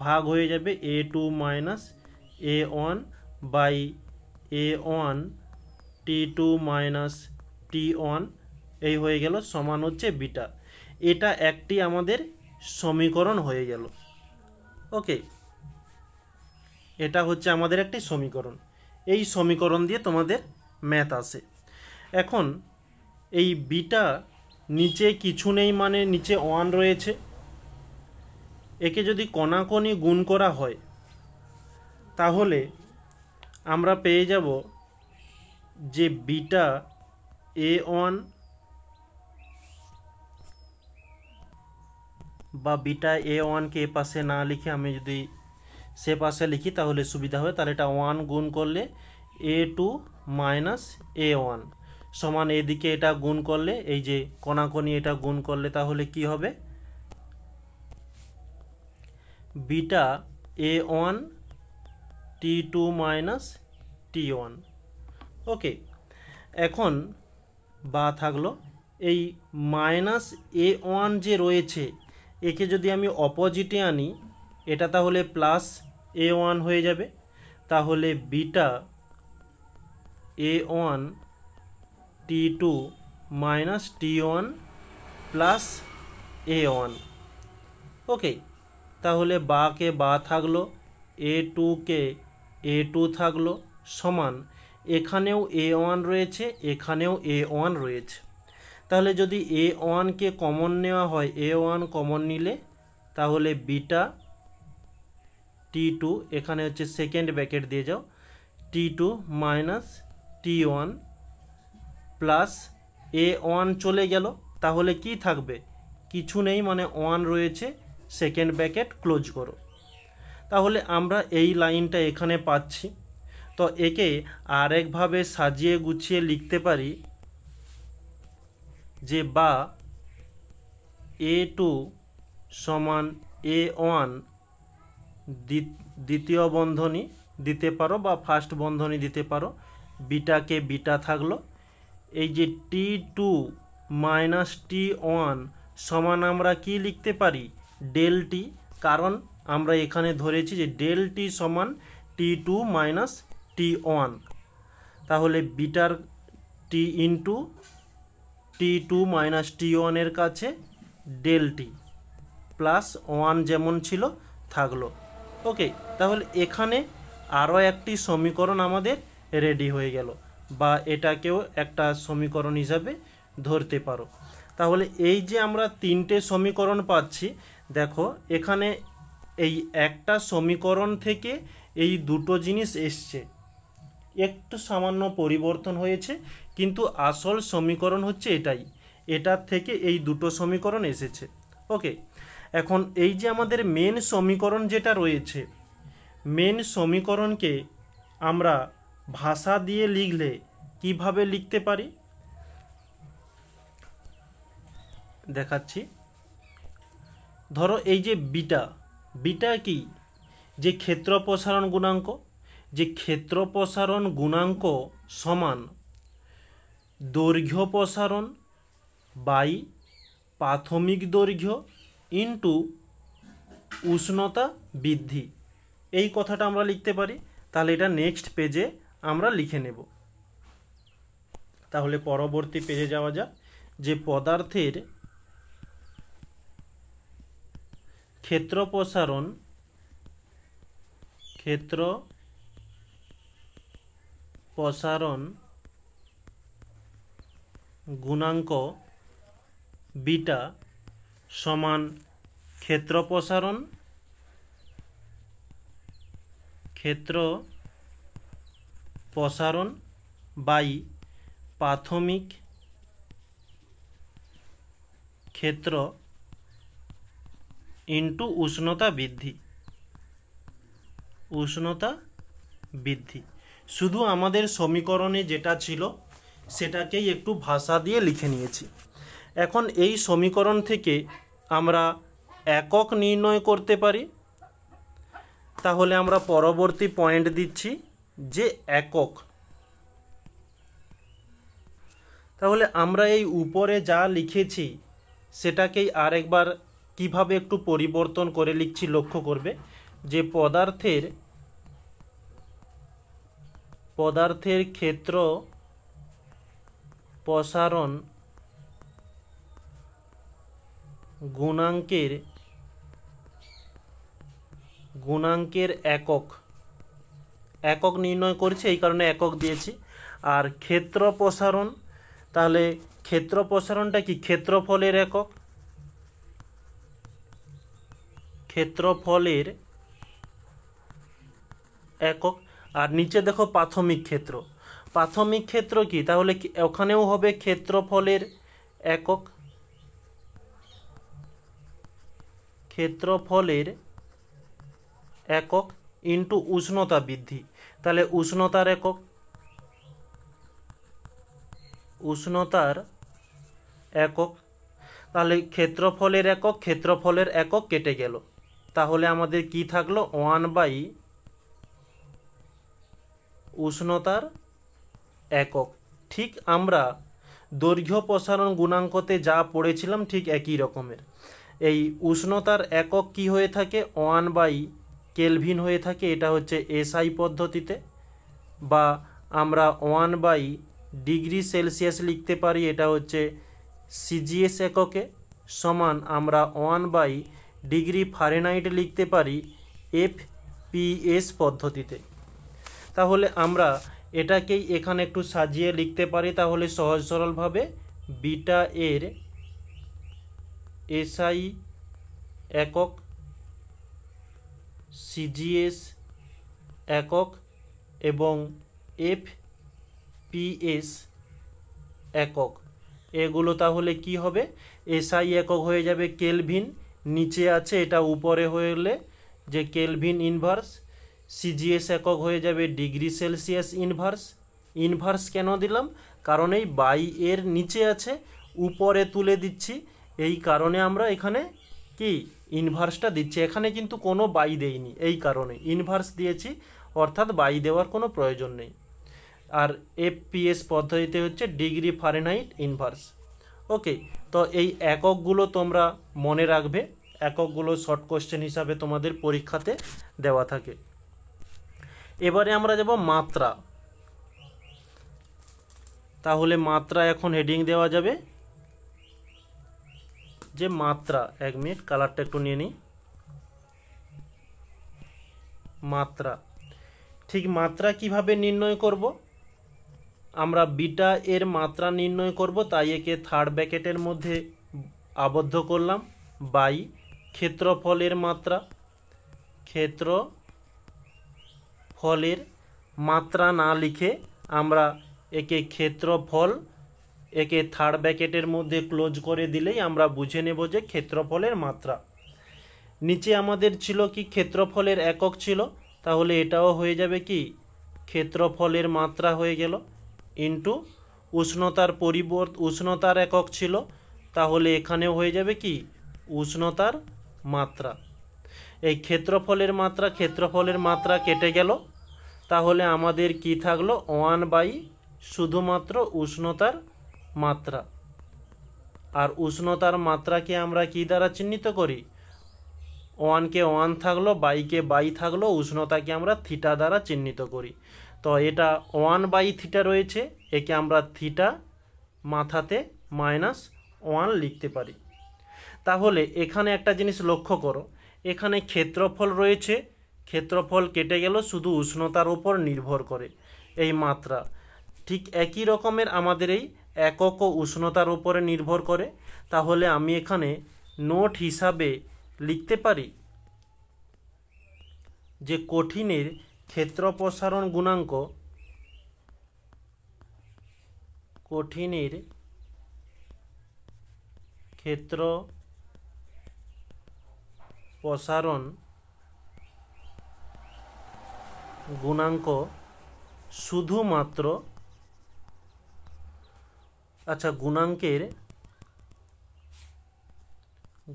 ভাগ হয়ে যাবে a2 minus a1 by a1 T2 minus T1, এই হয়ে গেল, সমান হচ্ছে বিটা। এটা একটি আমাদের সমীকরণ হয়ে গেল। ওকে, এটা হচ্ছে আমাদের একটি সমীকরণ। এই সমীকরণ দিয়ে তোমাদের ম্যাথ আসে। এখন এই বিটা নিচে কিছু নেই, মানে নিচে 1 রয়েছে। একে যদি কণাকণি গুণ করা হয় তাহলে আমরা পেয়ে যাব যে বিটা a1 বা বিটা a1কে এ পাশে না লিখে আমি যদি সে পাশে লিখি তাহলে সুবিধা হবে। তাহলে এটা 1 গুণ করলে a2 মাইনাস a1 সমান, এদিকে এটা গুণ করলে, এই যে কণাকণি এটা গুণ করলে তাহলে কি হবে? Beta a1 T2 minus T1। ওকে, এখন বা থাকলো এই মাইনাস a1 যে রয়েছে, একে যদি আমি অপোজিটে আনি, এটা তাহলে প্লাস a1 হয়ে যাবে। তাহলে beta a1 T2 minus T1 plus a1। ওকে, তাহলে বাকে বা থাকলো, a2কে a2 থাকলো, সমান এখানেও a1 রয়েছে, এখানেও a1 রয়েছে। তাহলে যদি a1কে কমন নেওয়া হয়, a1 কমন নিলে তাহলে বিটা T2, এখানে হচ্ছে সেকেন্ড ব্র্যাকেট দিয়ে যাও, T2 minus T1 plus a1 চলে গেল, তাহলে কি থাকবে? কিছু নেই, মানে 1 রয়েছে, সেকেন্ড ব্র্যাকেট ক্লোজ করো। তাহলে আমরা এই লাইনটা এখানে পাচ্ছি। তো একে আরেকভাবে সাজিয়ে গুছিয়ে লিখতে পারি যে বা A2 সমান A1 দ্বিতীয় বন্ধনী দিতে পারো বা ফার্স্ট বন্ধনী দিতে পারো, বিটাকে বিটা থাকলো। এই যে T2 মাইনাস T1 সমান আমরা কি লিখতে পারি ডেল টি, কারণ আমরা এখানে ধরেছি যে ডেল টি সমান T2 মাইনাস T1। তাহলে বিটার টি ইন্টু T2 মাইনাস T1 এর কাছে ডেল টি প্লাস 1 যেমন ছিল থাকলো। ওকে, তাহলে এখানে আরও একটি সমীকরণ আমাদের রেডি হয়ে গেল, বা এটাকেও একটা সমীকরণ হিসাবে ধরতে পারো। তাহলে এই যে আমরা তিনটে সমীকরণ পাচ্ছি, দেখো এখানে এই একটা সমীকরণ থেকে এই দুটো জিনিস এসছে, একটু সামান্য পরিবর্তন হয়েছে, কিন্তু আসল সমীকরণ হচ্ছে এটাই, এটার থেকে এই দুটো সমীকরণ এসেছে। ওকে, এখন এই যে আমাদের মেন সমীকরণ যেটা রয়েছে, মেন সমীকরণকে আমরা ভাষা দিয়ে লিখলে কিভাবে লিখতে পারি দেখাচ্ছি। ধরো এই যে বিটা, বিটা কি, যে ক্ষেত্র প্রসারণ গুণাঙ্ক, যে ক্ষেত্র প্রসারণ গুণাঙ্ক সমান দৈর্ঘ্য প্রসারণ বাই প্রাথমিক দৈর্ঘ্য ইন্টু উষ্ণতা বৃদ্ধি, এই কথাটা আমরা লিখতে পারি। তাহলে এটা নেক্সট পেজে আমরা লিখে নেব। তাহলে পরবর্তী পেজে যাওয়া যাক। যে পদার্থের ক্ষেত্র প্রসারণ গুণাঙ্ক বিটা সমান ক্ষেত্র প্রসারণ বাই প্রাথমিক ক্ষেত্র ইন্টু উষ্ণতা বৃদ্ধি। শুধু আমাদের সমীকরণে যেটা ছিল সেটাকেই একটু ভাষা দিয়ে লিখে নিয়েছি। এখন এই সমীকরণ থেকে আমরা একক নির্ণয় করতে পারি। তাহলে আমরা পরবর্তী পয়েন্ট দিচ্ছি যে একক। তাহলে আমরা এই উপরে যা লিখেছি সেটাকেই আরেকবার কিভাবে একটু পরিবর্তন করে লিখছি লক্ষ্য করবে। যে পদার্থের ক্ষেত্র প্রসারণ গুণাঙ্কের একক নির্ণয় করছি, এই কারণে একক দিয়েছি। আর ক্ষেত্র প্রসারণ, তাহলে ক্ষেত্র প্রসারণটা কি, ক্ষেত্রফলের একক। আর নিচে দেখো প্রাথমিক ক্ষেত্র কি, তাহলে ওখানেও হবে ক্ষেত্রফলের একক ইন্টু উষ্ণতা বৃদ্ধি। তাহলে উষ্ণতার একক, তাহলে ক্ষেত্রফলের একক কেটে গেল। তাহলে আমাদের কি থাকলো 1 বাই উষ্ণতার একক। ঠিক আমরা দৈর্ঘ্য প্রসারণ গুণাঙ্কতে যা পড়েছিলাম ঠিক একই রকমের। এই উষ্ণতার একক কি হয়ে থাকে 1 বাই কেলভিন হয়ে থাকে, এটা হচ্ছে এসআই পদ্ধতিতে, বা আমরা 1 বাই ডিগ্রি সেলসিয়াস লিখতে পারি, এটা হচ্ছে সিজিএস এককে, সমান আমরা 1 বাই ডিগ্রি ফারেনহাইট লিখতে পারি এফপিএস পদ্ধতিতে। তাহলে আমরা এটাকেই এখানে একটু সাজিয়ে লিখতে পারি। তাহলে সহজ সরলভাবে বিটা এর এসআই একক, সিজিএস একক এবং এফপিএস একক, এগুলো তাহলে কি হবে, এসআই একক হয়ে যাবে কেলভিন, নিচে আছে এটা উপরে হলে যে কেলভিন ইনভার্স, সিজিএস একক হয়ে যাবে ডিগ্রি সেলসিয়াস ইনভার্স। ইনভার্স কেন দিলাম? কারণ এই বাই এর নিচে আছে, উপরে তুলে দিচ্ছি, এই কারণে আমরা এখানে কি ইনভার্সটা দিচ্ছি। এখানে কিন্তু কোনো বাই দেইনি, এই কারণে ইনভার্স দিয়েছি, অর্থাৎ বাই দেওয়ার কোনো প্রয়োজন নেই। আর এফপিএস পদ্ধতিতে হচ্ছে ডিগ্রি ফারেনহাইট ইনভার্স। ওকে, তো এই এককগুলো তোমরা মনে রাখবে, এককগুলো শর্ট কোশ্চেন হিসাবে তোমাদের পরীক্ষাতে দেওয়া থাকে। এবারে আমরা যাব মাত্রা। তাহলে মাত্রা এখন হেডিং দেওয়া যাবে যে মাত্রা, 1 মিনিট কালারটা একটু নিয়ে নিই। মাত্রা, ঠিক মাত্রা কিভাবে নির্ণয় করব? আমরা বিটা এর মাত্রা নির্ণয় করব, তাই একে থার্ড ব্র্যাকেটের মধ্যে আবদ্ধ করলাম, বাই ক্ষেত্রফলের মাত্রা। ক্ষেত্রফলের মাত্রা না লিখে আমরা একে ক্ষেত্রফল, একে থার্ড ব্র্যাকেটের মধ্যে ক্লোজ করে দিলেই আমরা বুঝে নেব যে ক্ষেত্রফলের মাত্রা। নিচে আমাদের ছিল কি ক্ষেত্রফলের একক ছিল, তাহলে এটাও হয়ে যাবে কি ক্ষেত্রফলের মাত্রা হয়ে গেল, ইন্টু উষ্ণতার উষ্ণতার একক ছিল, তাহলে এখানেও হয়ে যাবে কি উষ্ণতার মাত্রা। এই ক্ষেত্রফলের মাত্রা কেটে গেল, তাহলে আমাদের কি থাকলো 1 শুধুমাত্র উষ্ণতার মাত্রা। আর উষ্ণতার মাত্রাকে আমরা কি দ্বারা চিহ্নিত করি? 1কে 1 থাকলো, বাইকে বাই থাকলো, উষ্ণতাকে আমরা থিটা দ্বারা চিহ্নিত করি। তো এটা 1/θ রয়েছে, একে আমরা থিটা মাথাতে -1 লিখতে পারি। তাহলে এখানে একটা জিনিস লক্ষ্য করো, এখানে ক্ষেত্রফল রয়েছে, ক্ষেত্রফল কেটে গেল, শুধু উষ্ণতার উপর নির্ভর করে এই মাত্রা। ঠিক একই রকমের আমাদের এই একক ও উষ্ণতার উপরে নির্ভর করে। তাহলে আমি এখানে নোট হিসাবে লিখতে পারি যে কঠিনের ক্ষেত্র প্রসারণ গুণাঙ্ক, কঠিনের ক্ষেত্র প্রসারণ গুণাঙ্ক শুধুমাত্র, আচ্ছা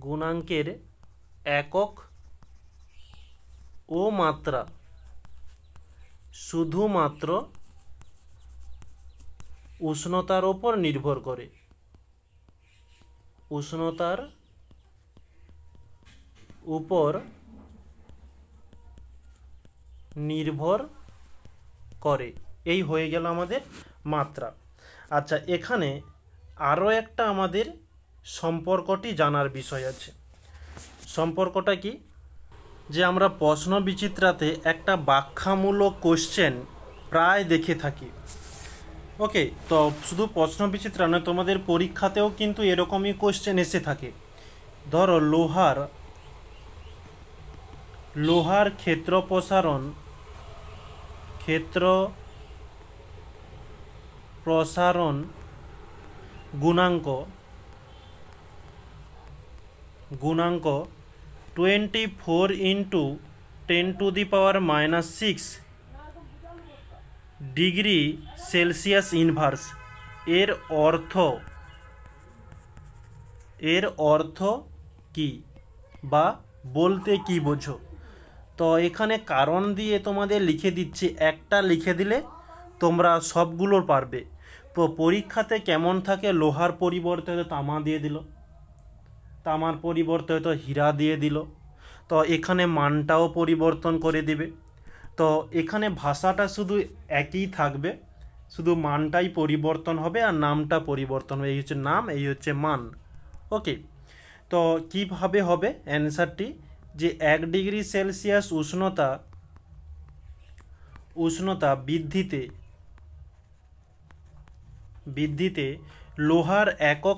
গুণাঙ্কের একক ও মাত্রা শুধুমাত্র উষ্ণতার উপর নির্ভর করে, উষ্ণতার উপর নির্ভর করে। এই হয়ে গেল আমাদের মাত্রা। আচ্ছা, এখানে আরও একটা আমাদের সম্পর্কটি জানার বিষয় আছে। সম্পর্কটা কি? যে আমরা প্রশ্ন বিচিত্রাতে একটা ব্যাখ্যামূলক কোশ্চেন প্রায় দেখে থাকি। ওকে, তো শুধু প্রশ্ন বিচিত্রা নয়, তোমাদের পরীক্ষাতেও কিন্তু এরকমই কোশ্চেন এসে থাকে। ধরো লোহার ক্ষেত্র প্রসারণ গুণাঙ্ক 24 × 10⁻⁻6 ডিগ্রি সেলসিয়াস ইনভার্স। এর অর্থ কি বা বলতে কি বোঝো? তো এখানে কারণ দিয়ে তোমাদের লিখে দিচ্ছি, একটা লিখে দিলে তোমরা সবগুলোর পারবে। তো পরীক্ষাতে কেমন থাকে, লোহার পরিবর্তে হয়তো তামা দিয়ে দিল, তামার পরিবর্তে হয়তো হীরা দিয়ে দিল, তো এখানে মানটাও পরিবর্তন করে দিবে। তো এখানে ভাষাটা শুধু একই থাকবে, শুধু মানটাই পরিবর্তন হবে আর নামটা পরিবর্তন হবে। এই হচ্ছে নাম, এই হচ্ছে মান। ওকে, তো কিভাবে হবে অ্যান্সারটি? যে 1 ডিগ্রি সেলসিয়াস উষ্ণতা বৃদ্ধিতে লোহার একক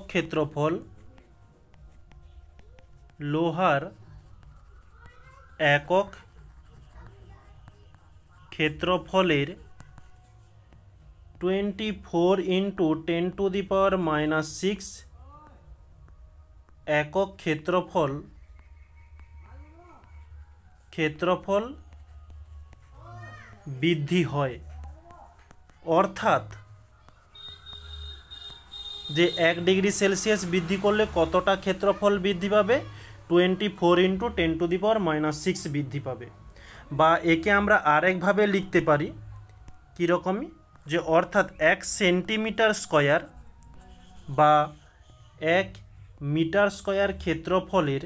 ক্ষেত্রফলের 24 × 10⁻⁻6 একক ক্ষেত্রফল বৃদ্ধি হয়। অর্থাৎ যে 1 ডিগ্রি সেলসিয়াস বৃদ্ধি করলে কতটা ক্ষেত্রফল বৃদ্ধি পাবে, 24 × 10⁻⁻6 বৃদ্ধি পাবে। বা একে আমরা আরেকভাবে লিখতে পারি কীরকমই, যে অর্থাৎ 1 সেন্টিমিটার স্কয়ার বা 1 মিটার স্কয়ার ক্ষেত্রফলের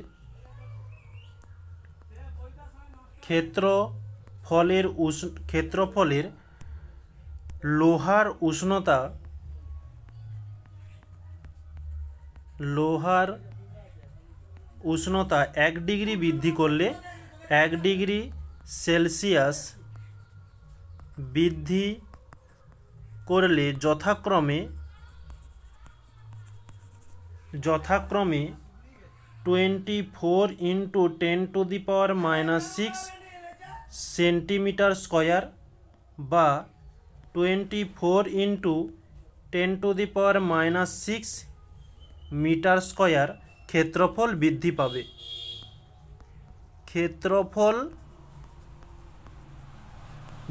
লোহার উষ্ণতা 1 ডিগ্রি বৃদ্ধি করলে 1 ডিগ্রি সেলসিয়াস বৃদ্ধি করলে যথাক্রমে 24 × 10⁻⁻6 সেন্টিমিটার স্কয়ার বা 24 × 10⁻⁻6 মিটার স্কয়ার ক্ষেত্রফল বৃদ্ধি পাবে। ক্ষেত্রফল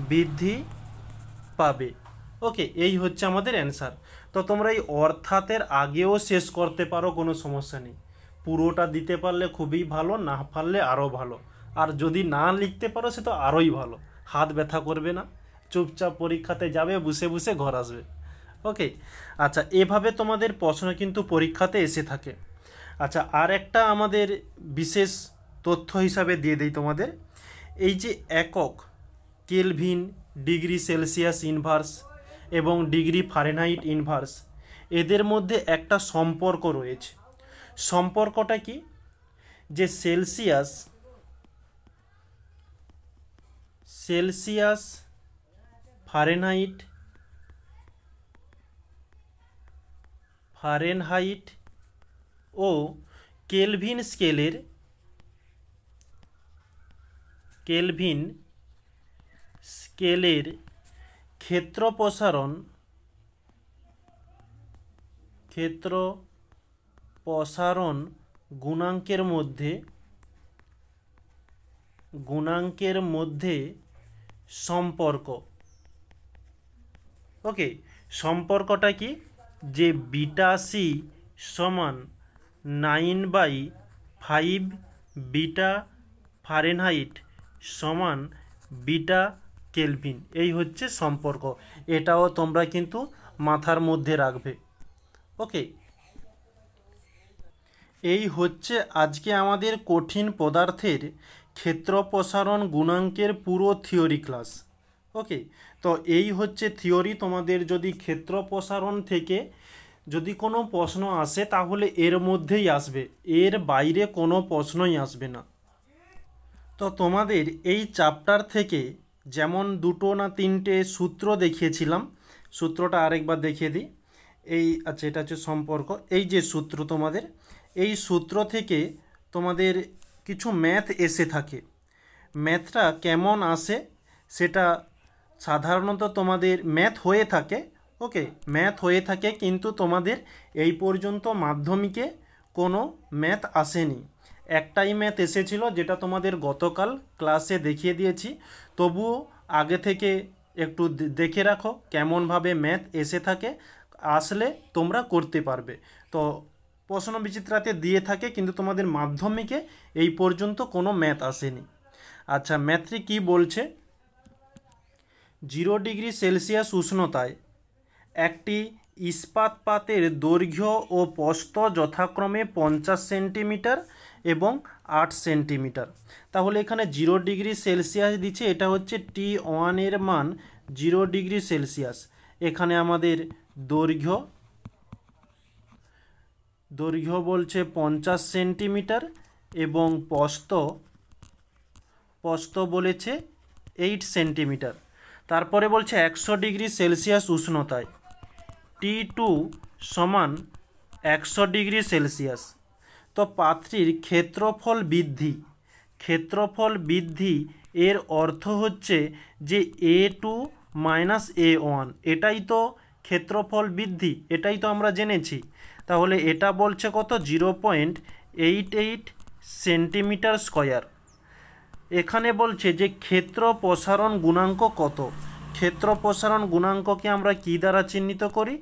বৃদ্ধি পাবে। ওকে, এই হচ্ছে আমাদের অ্যান্সার। তো তোমরা এই অর্থাতের আগেও শেষ করতে পারো, কোনো সমস্যা নেই। পুরোটা দিতে পারলে খুবই ভালো, না পারলে আরও ভালো। আর যদি না লিখতে পারো সে তো আরোই ভালো, হাত ব্যথা করবে না, চুপচাপ পরীক্ষাতে যাবে, বসে বসে ঘর আসবে। ওকে, আচ্ছা, এভাবে তোমাদের প্রশ্ন কিন্তু পরীক্ষাতে এসে থাকে। আচ্ছা, আর একটা আমাদের বিশেষ তথ্য হিসাবে দিয়ে দিই তোমাদের, এই যে একক কেলভিন, ডিগ্রি সেলসিয়াস ইনভার্স এবং ডিগ্রি ফারেনহাইট ইনভার্স, এদের মধ্যে একটা সম্পর্ক রয়েছে। সম্পর্কটা কি, যে সেলসিয়াস ফারেনহাইট ও কেলভিন স্কেলের ক্ষেত্র প্রসারণ গুণাঙ্কের মধ্যে সম্পর্ক। ওকে, সম্পর্কটা কি, যে বিটা সি সমান 9/5 বিটা ফারেনহাইট সমান বিটা কেলভিন, এই হচ্ছে সম্পর্ক। এটাও তোমরা কিন্তু মাথার মধ্যে রাখবে। ওকে, এই হচ্ছে আজকে আমাদের কঠিন পদার্থের ক্ষেত্র প্রসারণ গুণাঙ্কের পুরো থিওরি ক্লাস। ওকে, তো এই হচ্ছে থিওরি। তোমাদের যদি ক্ষেত্র প্রসারণ থেকে যদি কোনো প্রশ্ন আসে তাহলে এর মধ্যেই আসবে, এর বাইরে কোনো প্রশ্নই আসবে না। তো তোমাদের এই চ্যাপ্টার থেকে যেমন 2 না 3টে সূত্র দেখিয়েছিলাম, সূত্রটা আরেকবার দেখিয়ে দিই। আচ্ছা, এটা হচ্ছে সম্পর্ক। এই যে সূত্র, তোমাদের এই সূত্র থেকে তোমাদের কিছু ম্যাথ এসে থাকে। ম্যাথটা কেমন আসে সেটা সাধারণত তোমাদের ম্যাথ হয়ে থাকে। ওকে, ম্যাথ হয়ে থাকে, কিন্তু তোমাদের এই পর্যন্ত মাধ্যমিকে কোনো ম্যাথ আসেনি। একটাই ম্যাথ এসেছিল, যেটা তোমাদের গতকাল ক্লাসে দেখিয়ে দিয়েছি। তবুও আগে থেকে একটু দেখে রাখো কেমনভাবে ম্যাথ এসে থাকে, আসলে তোমরা করতে পারবে। তো প্রশ্ন বিচিত্রাতে দিয়ে থাকে, কিন্তু তোমাদের মাধ্যমিকে এই পর্যন্ত কোনো ম্যাথ আসেনি। আচ্ছা, ম্যাথটি কি বলছে, 0 ডিগ্রি সেলসিয়াস উষ্ণতায় একটি ইস্পাত পাতের দৈর্ঘ্য ও প্রস্থ যথাক্রমে 50 সেন্টিমিটার এবং 8 সেন্টিমিটার। তাহলে এখানে 0 ডিগ্রি সেলসিয়াস দিচ্ছে, এটা হচ্ছে T1 এর মান 0 ডিগ্রি সেলসিয়াস। এখানে আমাদের দৈর্ঘ্য বলছে 50 সেন্টিমিটার এবং প্রস্থ বলেছে 8 সেন্টিমিটার। তারপরে বলছে 100 ডিগ্রি সেলসিয়াস উষ্ণতায় T2 সমান 100 ডিগ্রি সেলসিয়াস। তো পাত্রীর ক্ষেত্রফল বৃদ্ধি এর অর্থ হচ্ছে যে A2 - A1, এটাই তো ক্ষেত্রফল বৃদ্ধি, এটাই তো আমরা জেনেছি। তাহলে এটা বলছে কত, 0.88 সেন্টিমিটার স্কয়ার। এখানে বলছে যে ক্ষেত্র প্রসারণ গুণাঙ্ক কত। ক্ষেত্র প্রসারণ গুণাঙ্ককে আমরা কি দ্বারা চিহ্নিত করি?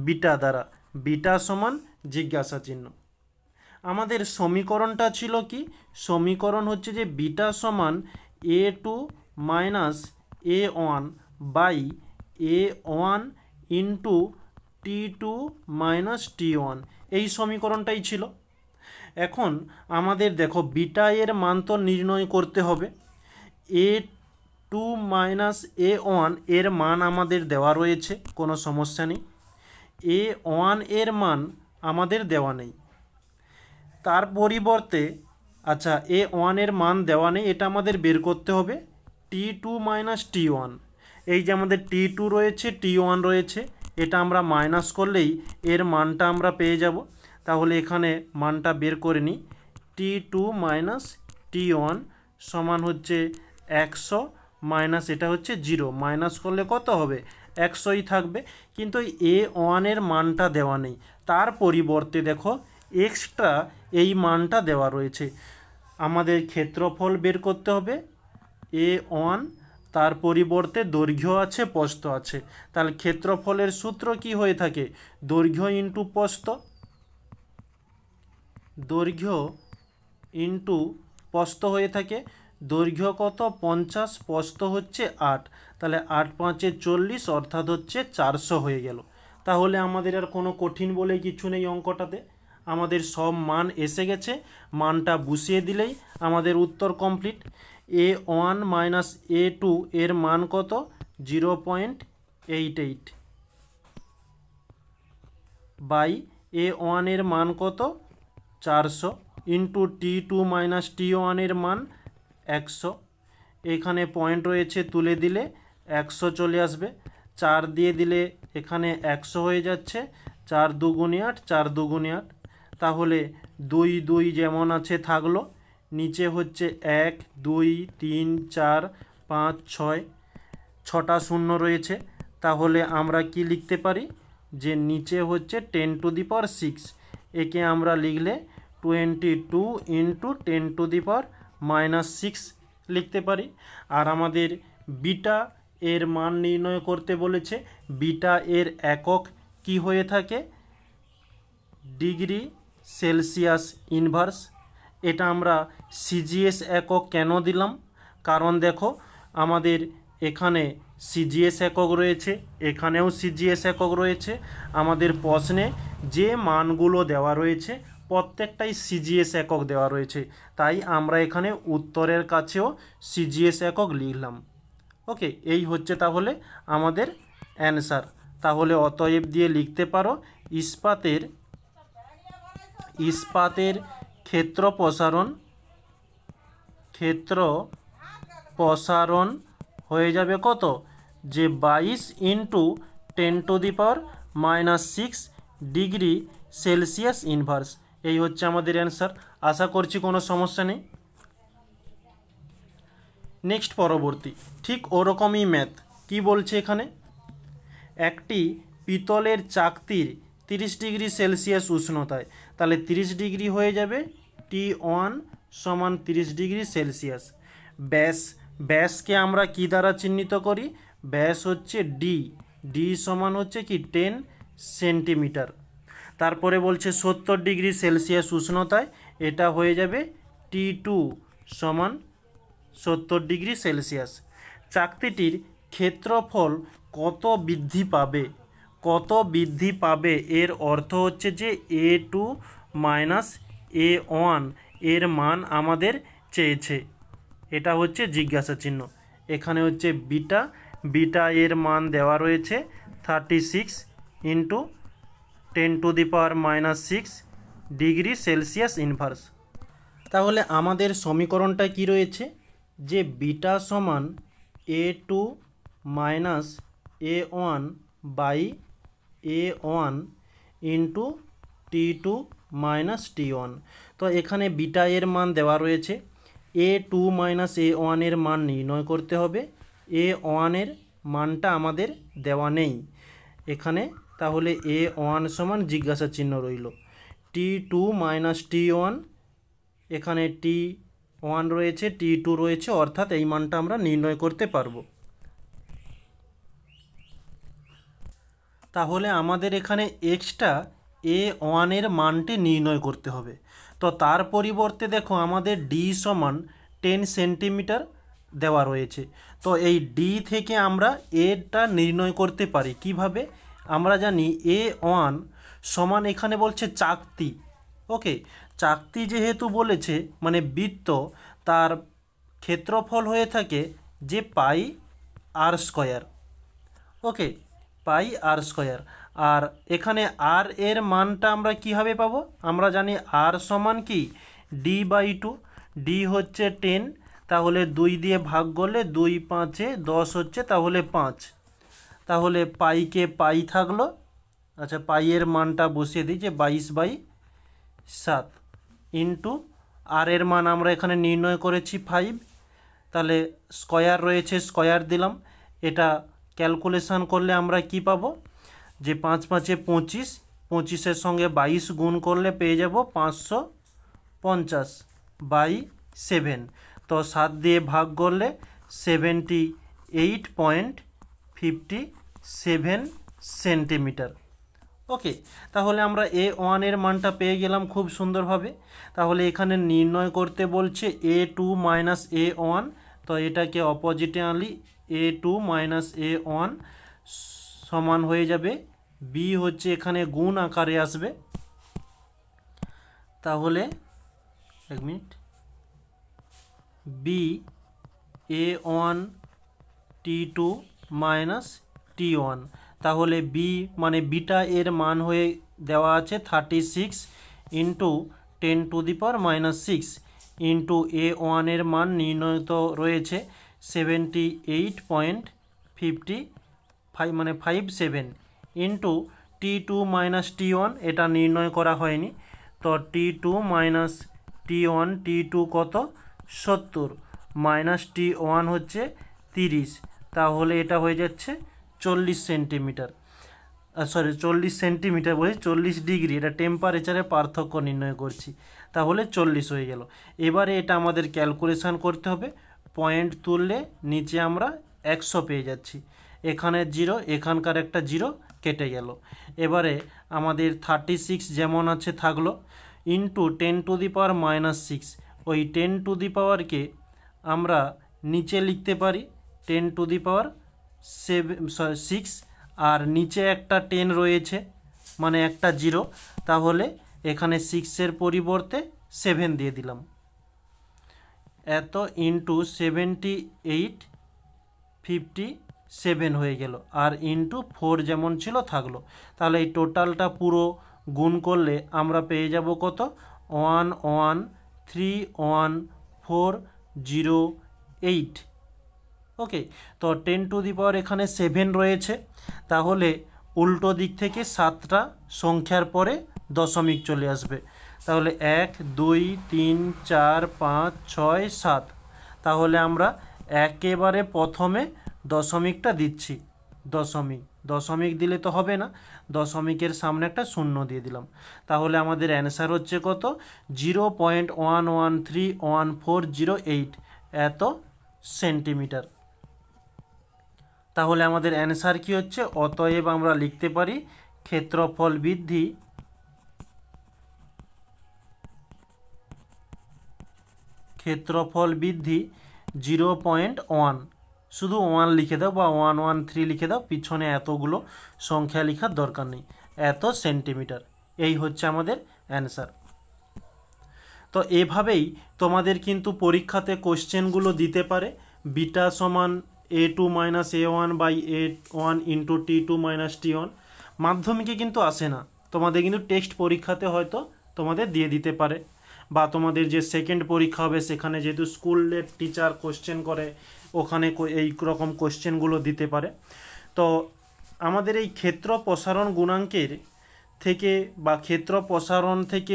বিটা দ্বারা। বিটা সমান জিজ্ঞাসা চিহ্ন। আমাদের সমীকরণটা ছিল কি? সমীকরণ হচ্ছে যে বিটা সমান a2 minus a1 by a1 into t2 minus t1, এই সমীকরণটাই ছিল। এখন আমাদের দেখো বিটা এর মান তো নির্ণয় করতে হবে। a2 মাইনাস a1 এর মান আমাদের দেওয়া রয়েছে, কোনো সমস্যা নেই। a1 এর মান আমাদের দেওয়া নেই, তার পরিবর্তে আচ্ছা a1 এর মান দেওয়া নেই, এটা আমাদের বের করতে হবে t2 মাইনাস t1। এই যে আমাদের t2 রয়েছে, t1 রয়েছে, এটা আমরা মাইনাস করলেই এর মানটা আমরা পেয়ে যাব। তাহলে এখানে মানটা বের করে নিই। t2 মাইনাস t1 সমান হচ্ছে 100 মাইনাস এটা হচ্ছে 0, মাইনাস করলে কত হবে? 100ই থাকবে। কিন্তু a1 এর মানটা দেওয়া নেই, তার পরিবর্তে দেখো এক্সট্রা এই মানটা দেওয়া রয়েছে। আমাদের ক্ষেত্রফল বের করতে হবে a1, তার পরিবর্তে দৈর্ঘ্য আছে, প্রস্থ আছে। তাহলে ক্ষেত্রফলের সূত্র কি হয়ে থাকে? দৈর্ঘ্য ইন্টু প্রস্থ। দৈর্ঘ্য ইন্টু প্রস্থ হয়ে থাকে। দৈর্ঘ্য কত? 50, প্রস্থ হচ্ছে 8। তাহলে 8 5 40, অর্থাৎ হচ্ছে 400 হয়ে গেল। তাহলে আমাদের আর কোনো কঠিন বলে কিছু নেই অঙ্কটাতে, আমাদের সব মান এসে গেছে। মানটা বসিয়ে দিলেই আমাদের উত্তর কমপ্লিট। a1 মাইনাস a2 এর মান কত? 0.88 বাই a1 এর মান কত? 400 ইন্টু t2 মাইনাস t1 এর মান 100। এখানে পয়েন্ট রয়েছে, তুলে দিলে 100 চলে আসবে। 4 দিয়ে দিলে এখানে 100 হয়ে যাচ্ছে। 4 দুগুণে 8, 4 দুগুণে 8। তাহলে 2 2 যেমন আছে থাকলো, নিচে হচ্ছে 1 2 3 4 5 6, 6টা শূন্য রয়েছে। তাহলে আমরা কি লিখতে পারি? যে নিচে হচ্ছে 10 টু দি পাওয়ার 6, একে আমরা লিখলে 22 into 10 to the power minus 6 লিখতে পারি। আর আমাদের বিটা এর মান নির্ণয় করতে বলেছে। বিটা এর একক কি হয়ে থাকে? Degree Celsius inverse. এটা আমরা সিজিএস একক কেন দিলাম? কারণ দেখো আমাদের এখানে সিজিএস একক রয়েছে, এখানেও সিজিএস একক রয়েছে। আমাদের প্রশ্নে যে মানগুলো দেওয়া রয়েছে প্রত্যেকটাই সিজিএস একক দেওয়া রয়েছে, তাই আমরা এখানে উত্তরের কাছেও সিজিএস একক লিখলাম। ওকে, এই হচ্ছে তাহলে আমাদের অ্যান্সার। তাহলে অতএব দিয়ে লিখতে পারো ইস্পাতের ক্ষেত্র প্রসারণ হয়ে যাবে কত? যে 22 into 10 to the power minus 6 degree Celsius inverse. এই হচ্ছে আমাদের অ্যান্সার। আশা করছি কোনো সমস্যা নেই। নেক্সট পরবর্তী ঠিক ওরকমই ম্যাথ। কি বলছে এখানে? একটি পিতলের চাকতির 30 ডিগ্রি সেলসিয়াস উষ্ণতায়, তাহলে 30 ডিগ্রি হয়ে যাবে T1 সমান 30 ডিগ্রি সেলসিয়াস। ব্যাসকে আমরা কি দ্বারা চিহ্নিত করি? ব্যাস হচ্ছে ডি সমান হচ্ছে কি 10 সেন্টিমিটার। তারপরে বলছে 70 ডিগ্রি সেলসিয়াস উষ্ণতায়, এটা হয়ে যাবে T2 সমান 70 ডিগ্রি সেলসিয়াস। চাকতিটির ক্ষেত্রফল কত বৃদ্ধি পাবে? এর অর্থ হচ্ছে যে a2 মাইনাস a1 এর মান আমাদের চেয়েছে, এটা হচ্ছে জিজ্ঞাসা চিহ্ন। এখানে হচ্ছে বিটা এর মান দেওয়া রয়েছে 36 into 10 to the power minus 6 degree Celsius inverse. তাহলে আমাদের সমীকরণটা কি রয়েছে? যে বিটা সমান a2 minus a1 by a1 into t2 minus t1। তো এখানে বিটা এর মান দেওয়া রয়েছে, a2 মাইনাস a1 এর মান নির্ণয় করতে হবে। a1 এর মানটা আমাদের দেওয়া নেই এখানে, তাহলে a1 সমান জিজ্ঞাসা চিহ্ন রইল। t2 মাইনাস t1, এখানে ওয়ান রয়েছে, T2 রয়েছে, অর্থাৎ এই মানটা আমরা নির্ণয় করতে পারবো। তাহলে আমাদের এখানে এক্সটা A1 মানটি নির্ণয় করতে হবে। তো তার পরিবর্তে দেখো আমাদের ডি সমান 10 সেন্টিমিটার দেওয়া রয়েছে। তো এই ডি থেকে আমরা এটা নির্ণয় করতে পারি কিভাবে? আমরা জানি A1 সমান, এখানে বলছে চাকতি। ওকে, চাকতি যেহেতু বলেছে মানে বৃত্ত, তার ক্ষেত্রফল হয়ে থাকে যে পাই আর স্কয়ার। ওকে, পাই আর স্কয়ার। আর এখানে আর এর মানটা আমরা কীভাবে পাবো? আমরা জানি আর সমান কি D/2। ডি হচ্ছে 10, তাহলে 2 দিয়ে ভাগ করলে 2 5 10 হচ্ছে, তাহলে 5। তাহলে পাইকে পাই থাকলো। আচ্ছা, পাইয়ের মানটা বসিয়ে দিই যে 22/7 ইন্টু আর এর মান আমরা এখানে নির্ণয় করেছি 5। তাহলে স্কয়ার রয়েছে, স্কয়ার দিলাম। এটা ক্যালকুলেশান করলে আমরা কি পাবো? যে 5 5 25, 25-এর সঙ্গে 22 গুণ করলে পেয়ে যাব 550/7। তো 7 দিয়ে ভাগ করলে 78.57 সেন্টিমিটার। ওকে, তাহলে আমরা A1 এর মানটা পেয়ে গেলাম খুব সুন্দরভাবে। তাহলে এখানে নির্ণয় করতে বলছে A2 মাইনাস A1, তো এটাকে অপোজিটে আনলি A2 মাইনাস A1 সমান হয়ে যাবে বি, হচ্ছে এখানে গুণ আকারে আসবে। তাহলে এক minute, B A1 T2 minus T1। তাহলে বি মানে বিটা এর মান হয়ে দেওয়া আছে 36 ইন্টু 10⁻⁻6 ইন্টু A1 এর মান নির্ণয়িত রয়েছে 78.55 মানে 57 ইন্টু T2 মাইনাস T1, এটা নির্ণয় করা হয়নি। তো T2 মাইনাস T1, T2 কত 70 মাইনাস T1 হচ্ছে 30, তাহলে এটা হয়ে যাচ্ছে 40 সেন্টিমিটার। সরি 40 সেন্টিমিটার বলি, 40 ডিগ্রি, এটা টেম্পারেচারের পার্থক্য নির্ণয় করছি। তাহলে 40 হয়ে গেল। এবারে এটা আমাদের ক্যালকুলেশান করতে হবে। পয়েন্ট তুললে নিচে আমরা 100 পেয়ে যাচ্ছি। এখানে 0, এখানকার একটা 0 কেটে গেল। এবারে আমাদের 36 যেমন আছে থাকলো, ইন্টু 10⁻⁻6। ওই 10⁻কে আমরা নিচে লিখতে পারি 10⁻6, আর নিচে একটা 10 রয়েছে মানে একটা 0, তাহলে এখানে 6-এর পরিবর্তে 7 দিয়ে দিলাম। এত ইন্টু 78.57 হয়ে গেল, আর ইন্টু 4 যেমন ছিল থাকলো। তাহলে এই টোটালটা পুরো গুণ করলে আমরা পেয়ে যাব কত? 1131408। ওকে, তো 10⁻, এখানে 7 রয়েছে, তাহলে উল্টো দিক থেকে 7টা সংখ্যার পরে দশমিক চলে আসবে। তাহলে 1 2 3 4 5 6 7। তাহলে আমরা একেবারে প্রথমে দশমিকটা দিচ্ছি। দশমিক দিলে তো হবে না, দশমিকের সামনে একটা শূন্য দিয়ে দিলাম। তাহলে আমাদের অ্যান্সার হচ্ছে কত? 0.11314008 এত সেন্টিমিটার। তাহলে আমাদের অ্যান্সার কি হচ্ছে? অতএব আমরা লিখতে পারি ক্ষেত্রফল বৃদ্ধি ক্ষেত্রফল বৃদ্ধি 0.1, শুধু 1 লিখে দাও বা 113 লিখে দাও, পিছনে এতগুলো সংখ্যা লেখার দরকার নেই, এত সেন্টিমিটার। এই হচ্ছে আমাদের অ্যান্সার। তো এভাবেই তোমাদের কিন্তু পরীক্ষাতে কোশ্চেনগুলো দিতে পারে। বিটা সমান A2 minus A1 by A1 into T2 minus T1। মাধ্যমিকে কিন্তু আসে না, তোমাদের কিন্তু টেক্সট পরীক্ষাতে হয়তো তোমাদের দিয়ে দিতে পারে, বা তোমাদের যে সেকেন্ড পরীক্ষা হবে সেখানে যেহেতু স্কুলের টিচার কোশ্চেন করে, ওখানে এই রকম কোশ্চেনগুলো দিতে পারে। তো আমাদের এই ক্ষেত্র প্রসারণ গুণাঙ্কের থেকে বা ক্ষেত্র প্রসারণ থেকে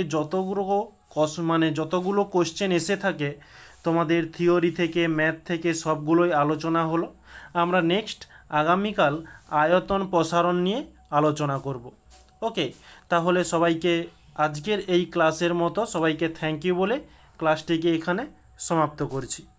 যতগুলো কোশ্চেন এসে থাকে তোমাদের থিওরি থেকে, ম্যাথ থেকে, সবগুলোই আলোচনা হলো। আমরা নেক্সট আগামীকাল আয়তন প্রসারণ নিয়ে আলোচনা করব। ওকে, তাহলে সবাইকে আজকের এই ক্লাসের মতো সবাইকে থ্যাংক ইউ বলে ক্লাসটিকে এখানে সমাপ্ত করছি।